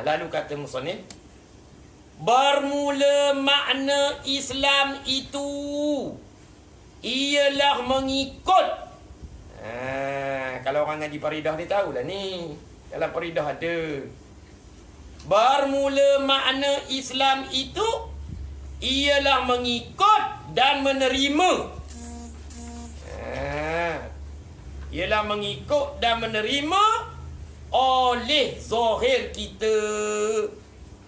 Lalu kata musannif, bermula makna Islam itu ialah mengikut. Kalau orang ngaji Faridah dia tahulah ni. Dalam Faridah ada. Bermula makna Islam itu ialah mengikut dan menerima. Ialah mengikut dan menerima oleh zahir kita.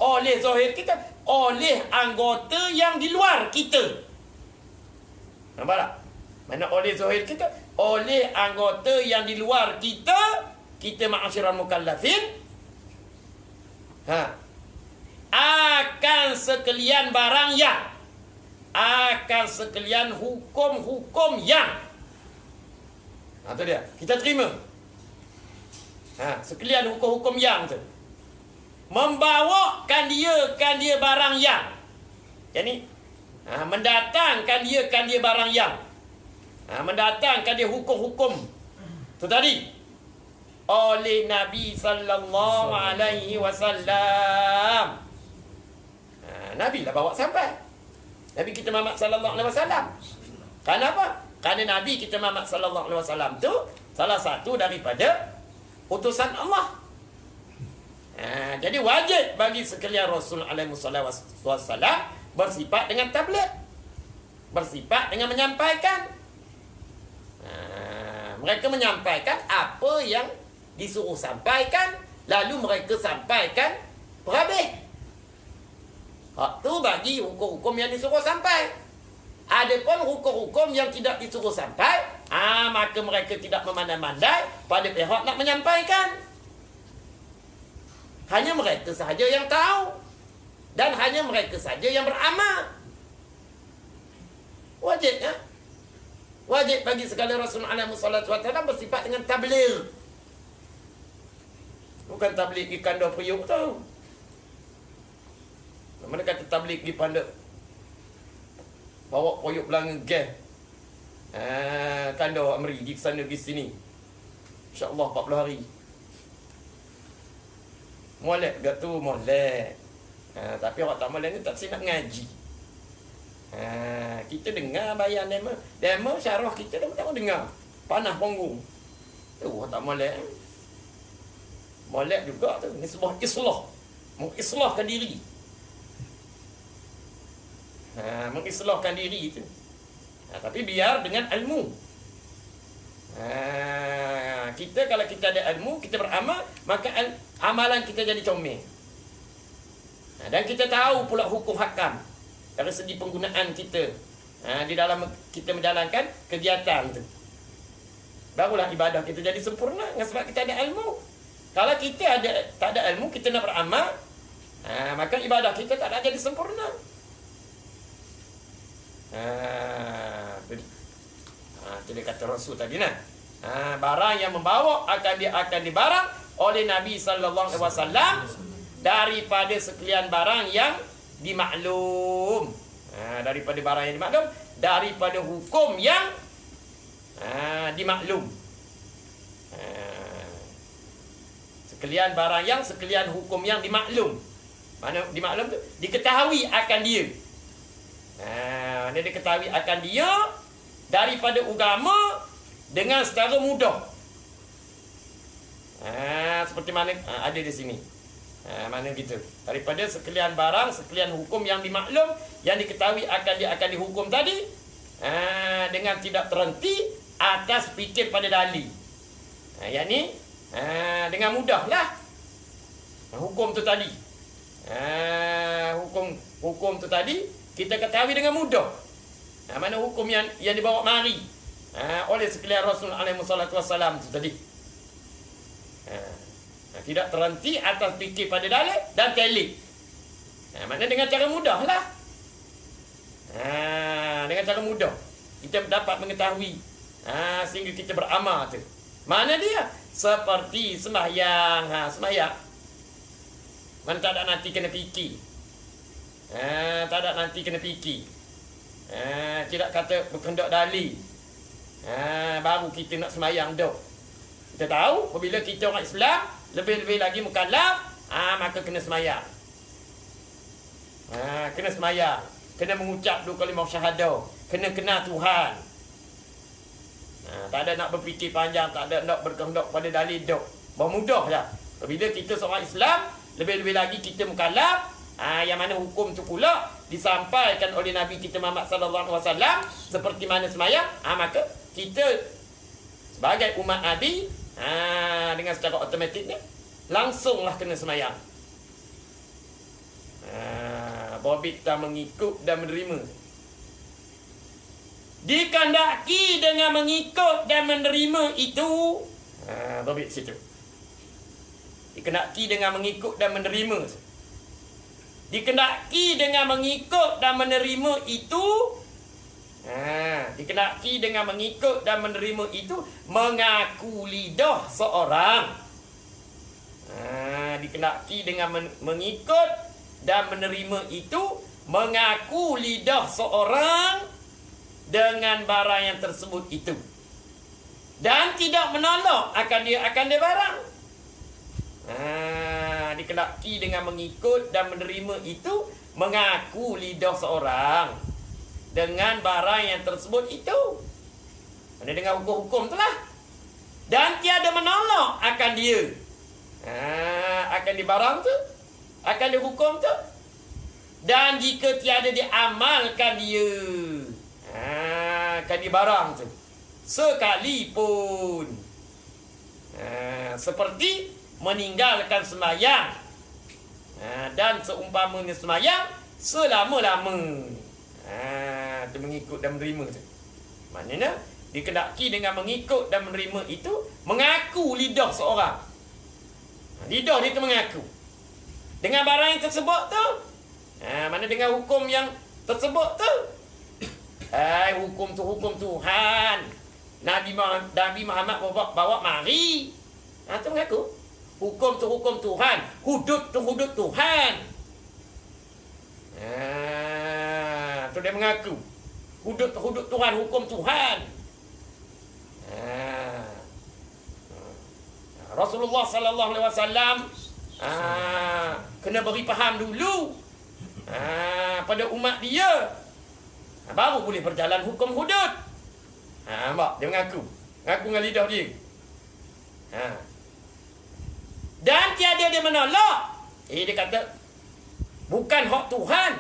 Oleh zahir kita, oleh anggota yang di luar kita. Nampak tak? Mana oleh zahir kita? Oleh anggota yang di luar kita. Kita ma'asyiral mukallafin. Akan sekalian barang yang, akan sekalian hukum-hukum yang, tu dia, kita terima. Sekalian hukum-hukum yang tu membawakan dia barang yang, jadi mendatangkan dia barang yang, mendatangkan dia hukum-hukum tu tadi oleh Nabi sallallahu alaihi wasallam. Nabi lah bawa sampai. Nabi kita Muhammad sallallahu alaihi wasallam. Kenapa? Kerana Nabi kita Muhammad sallallahu alaihi wasallam tu salah satu daripada utusan Allah. Jadi wajib bagi sekalian Rasul alaihi wasallam bersifat dengan tabligh, bersifat dengan menyampaikan. Mereka menyampaikan apa yang disuruh sampaikan, lalu mereka sampaikan berhabis. Hak tu bagi hukum-hukum yang disuruh sampai. Adapun hukum-hukum yang tidak disuruh sampai, maka mereka tidak memandai-mandai pada pihak nak menyampaikan. Hanya mereka sahaja yang tahu, dan hanya mereka sahaja yang beramal. Wajibnya, wajib bagi segala Rasul alaihi wasallam bersifat dengan tabligh. Bukan tabligh di kandar periuk tu. Mana kata tabligh di pandai bawa periuk belanga gas. Kandar Amri di sana di sini. InsyaAllah 40 hari. Molek ke tu, molek. Tapi orang tak molek ni tak nak ngaji. Kita dengar bayan demo. Demo syarah kita dah tak dengar. Panah punggung. Tu orang tak molek. Molek juga tu. Ni sebuah islah. Mengislahkan diri. Mengislahkan diri tu. Tapi biar dengan ilmu. Kita kalau kita ada ilmu, kita beramal, maka amalan kita jadi comel. Dan kita tahu pula hukum hakam dari segi penggunaan kita di dalam kita menjalankan kegiatan tu. Barulah ibadah kita jadi sempurna dengan sebab kita ada ilmu. Kalau kita tak ada ilmu, kita nak beramal, maka ibadah kita tak ada jadi sempurna. Itu dia kata Rasul tadi nah. Barang yang membawa akan dibarang oleh Nabi sallallahu alaihi wasallam daripada sekalian barang yang dimaklum. Daripada barang yang dimaklum, daripada hukum yang dimaklum. Sekalian barang yang, sekalian hukum yang dimaklum. Mana dimaklum tu? Diketahui akan dia. Dia diketahui akan dia daripada agama dengan secara mudah. Seperti mana ada di sini. Mana gitu. Daripada sekalian barang, sekalian hukum yang dimaklum, yang diketahui akan dihukum tadi, dengan tidak terhenti atas fikir pada dalil. Yang ni dengan mudahlah hukum tu tadi. Hukum tu tadi kita ketahui dengan mudah. Mana hukum yang dibawa mari oleh sekalian Rasul alaihi wassalatu wassalam itu tadi. Tidak terhenti atas fikir pada dalil dan taklid. Maknanya dengan cara mudah lah. Dengan cara mudah kita dapat mengetahui sehingga kita beramal tu. Mana dia? Seperti sembahyang. Sembahyang. Mana tak ada nanti kena fikir. Tak ada nanti kena fikir. Tidak kata berkendak dalil. Baru kita nak sembahyang dah. Kita tahu apabila kita orang Islam lebih-lebih lagi mukallaf, maka kena sembahyang. Kena sembahyang, kena mengucap dua kalimah syahadah, kena kenal Tuhan. Tak ada nak berfikir panjang, tak ada nak berkehendak pada dalil dak. Bermudah saja. Apabila kita seorang Islam, lebih-lebih lagi kita mukallaf, yang mana hukum tu pula disampaikan oleh Nabi kita Muhammad sallallahu alaihi wasallam seperti mana sembahyang, maka kita sebagai umat Nabi dengan secara automatik ni langsunglah kena sembahyang. Bobit tak mengikut dan menerima. Dikandaki dengan mengikut dan menerima itu, bobit situ. Dikandaki dengan mengikut dan menerima. Dikendaki dengan mengikut dan menerima itu, dikendaki dengan mengikut dan menerima itu mengaku lidah seorang. Dikendaki dengan mengikut dan menerima itu mengaku lidah seorang dengan barang yang tersebut itu, dan tidak menolak akan dia barang. Dikendaki dengan mengikut dan menerima itu mengaku lidah seorang dengan barang yang tersebut itu, mana dengan hukum-hukum tu lah, dan tiada menolak akan dia, akan di barang tu, akan di hukum tu, dan jika tiada diamalkan dia, akan di barang tu sekalipun, seperti meninggalkan sembahyang, dan seumpamanya sembahyang selama-lama. Itu mengikut dan menerima tu. Maknanya dikendaki dengan mengikut dan menerima itu mengaku lidah seorang. Lidah dia tu mengaku dengan barang yang tersebut tu, mana dengan hukum yang tersebut tu, hukum tu hukum Tuhan, Nabi Muhammad bawa mari. Tu mengaku hukum tu hukum Tuhan, hudud tu hudud Tuhan. Tu dia mengaku hudud tu hudud Tuhan, hukum Tuhan. Rasulullah sallallahu alaihi wasallam kena beri faham dulu pada umat dia, baru boleh berjalan hukum hudud. Nampak dia mengaku dengan lidah dia. Dan tiada dia menolak. Dia kata bukan hak Tuhan,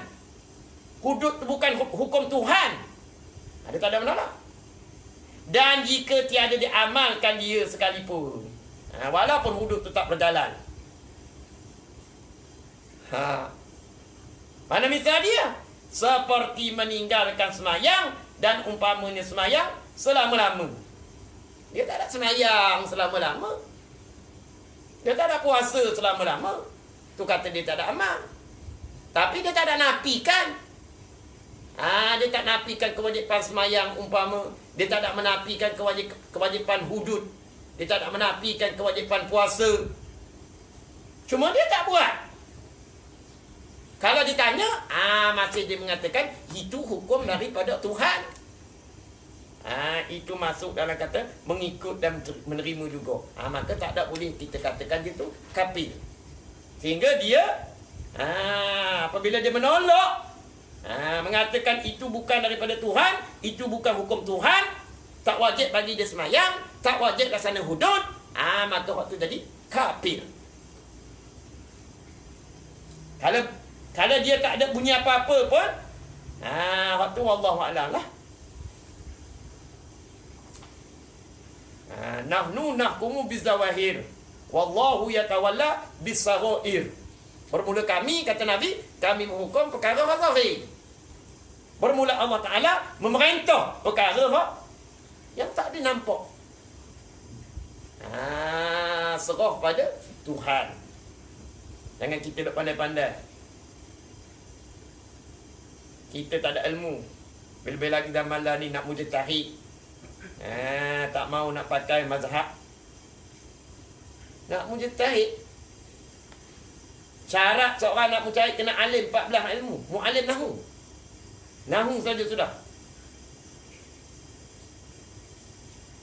hudud bukan hukum Tuhan. Dia tak ada menolak. Dan jika tiada diamalkan dia sekalipun, walaupun hudud itu tak berjalan. Mana misal dia? Seperti meninggalkan semayang dan umpamanya semayang selama-lama. Dia tak ada semayang selama-lama, dia tak ada puasa selama-lama. Tu kata dia tak ada amal. Tapi dia tak ada nafikan. Dia tak nafikan kewajipan semayang umpama. Dia tak ada menafikan kewajipan hudud. Dia tak ada menafikan kewajipan puasa. Cuma dia tak buat. Kalau ditanya, masih dia mengatakan itu hukum daripada Tuhan. Itu masuk dalam kata mengikut dan menerima juga. Maka tak ada boleh kita katakan dia tu kafir. Sehingga dia apabila dia menolak, mengatakan itu bukan daripada Tuhan, itu bukan hukum Tuhan, tak wajib bagi dia semayang, tak wajib laksana hudud, maka waktu jadi kafir. Kalau dia tak ada bunyi apa-apa pun, waktu wallahu a'lam lah. Nahnu nahkumu bizawahir, wallahu yatawalla bisarair. Bermula kami, kata Nabi, kami menghukum perkara zahir. Bermula Allah Ta'ala memerintah perkara yang tak ada nampak. Serah pada Tuhan. Jangan kita nak pandai-pandai. Kita tak ada ilmu. Lebih lagi zaman lah ni nak mujtahid. Tak mau nak pakai mazhab. Nak mujtahid. Syarat seorang nak mujtahid kena alim 14 ilmu. Mu'alim nahu. Nahu saja sudah.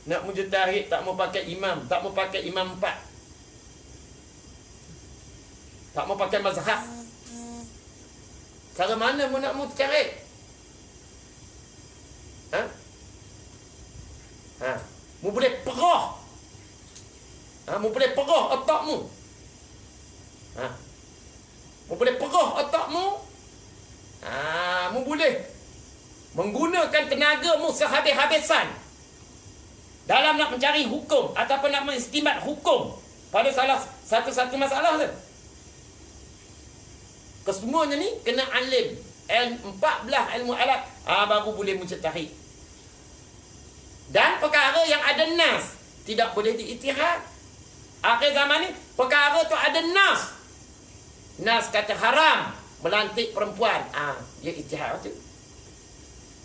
Nak mujtahid tak mau pakai imam. Tak mau pakai imam 4. Tak mau pakai mazhab. Cara mana mu nak mujtahid? Mu boleh perah. Mu boleh perah otakmu. Mu boleh perah otakmu. Mu boleh menggunakan tenagamu sehabis-habisan dalam nak mencari hukum ataupun nak mengistimat hukum pada salah satu masalah tu. Kesemuanya ni kena alim. 14 ilmu alat baru boleh mujtahid. Dan perkara yang ada nas tidak boleh diijtihad. Akhir zaman ni perkara tu ada nas. Nas kata haram melantik perempuan. Dia ijtihad tu.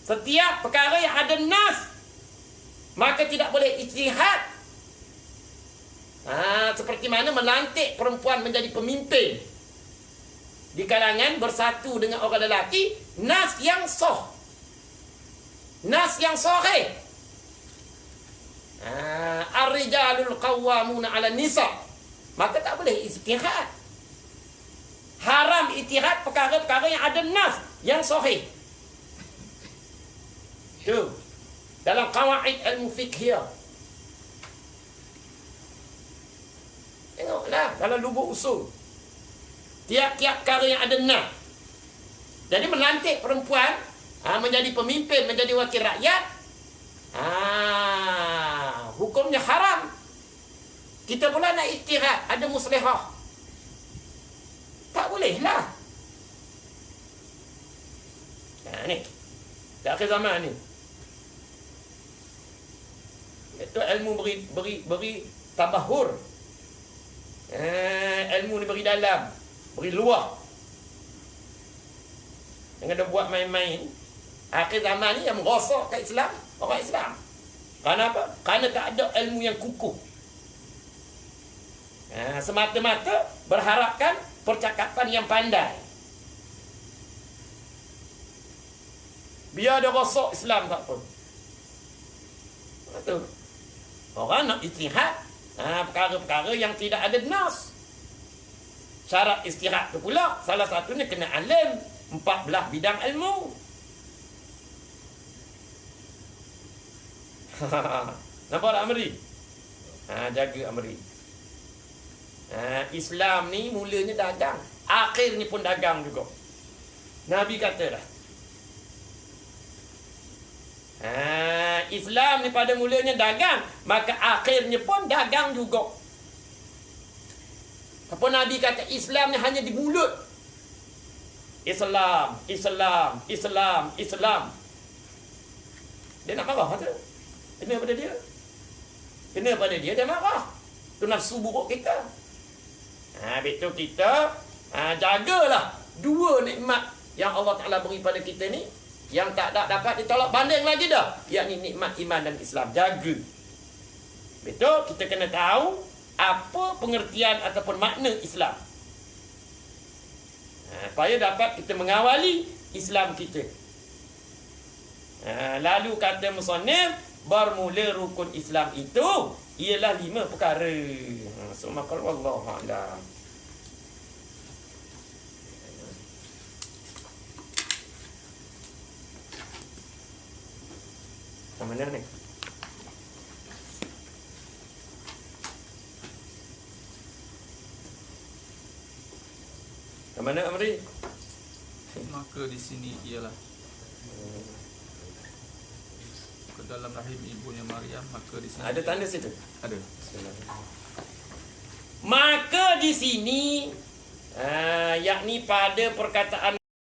Setiap perkara yang ada nas maka tidak boleh ijtihad. Seperti mana melantik perempuan menjadi pemimpin di kalangan bersatu dengan orang lelaki, nas yang sah, nas yang sahih. Ar-rijalul qawwamuna 'ala nisa, maka tak boleh ijtihad. Haram ijtihad perkara-perkara yang ada nas yang sahih. Tu dalam qawaid ilmu fiqhiyah. Tengoklah dalam lubuk usul. Tiap-tiap perkara yang ada nas. Jadi melantik perempuan menjadi pemimpin, menjadi wakil rakyat, hukumnya haram. Kita pula nak ijtihad, ada muslihah. Tak bolehlah. Ni dah akhir zaman ni. Itu ilmu beri tabahur. Ilmu ni beri dalam, beri luar. Jangan ada buat main-main. Akhir zaman ni yang merosak kat Islam, orang Islam. Kenapa? Kerana tak ada ilmu yang kukuh. Semata-mata berharapkan percakapan yang pandai. Biar dia rosak Islam tak pun. Betul. Orang nak ijtihad perkara-perkara yang tidak ada nas. Syarat ijtihad tu pula salah satunya kena alim 14 bidang ilmu. Nampak tak Amri? Jaga Amri. Islam ni mulanya dagang, akhirnya pun dagang juga. Nabi kata dah. Islam ni pada mulanya dagang, maka akhirnya pun dagang juga. Apa Nabi kata Islam ni hanya di mulut. Islam, Islam, Islam, Islam. Dia nak marah tu. Kena pada dia. Kena pada dia, dia marah. Tu nafsu buruk kita. Betul kita jagalah dua nikmat yang Allah Ta'ala beri pada kita ni, yang tak dapat ditolak banding lagi dah, yakni nikmat iman dan Islam. Jaga. Betul, kita kena tahu apa pengertian ataupun makna Islam, supaya dapat kita mengawali Islam kita. Lalu kata musannif, bermula rukun Islam itu ialah 5 perkara. Subhanallah, wallahu a'lam. Mana ni? Ke mana Amri? Maka di sini ialah ke dalam rahim ibunya Maryam, maka di sini ada tanda situ. ada. Maka di sini yakni pada perkataan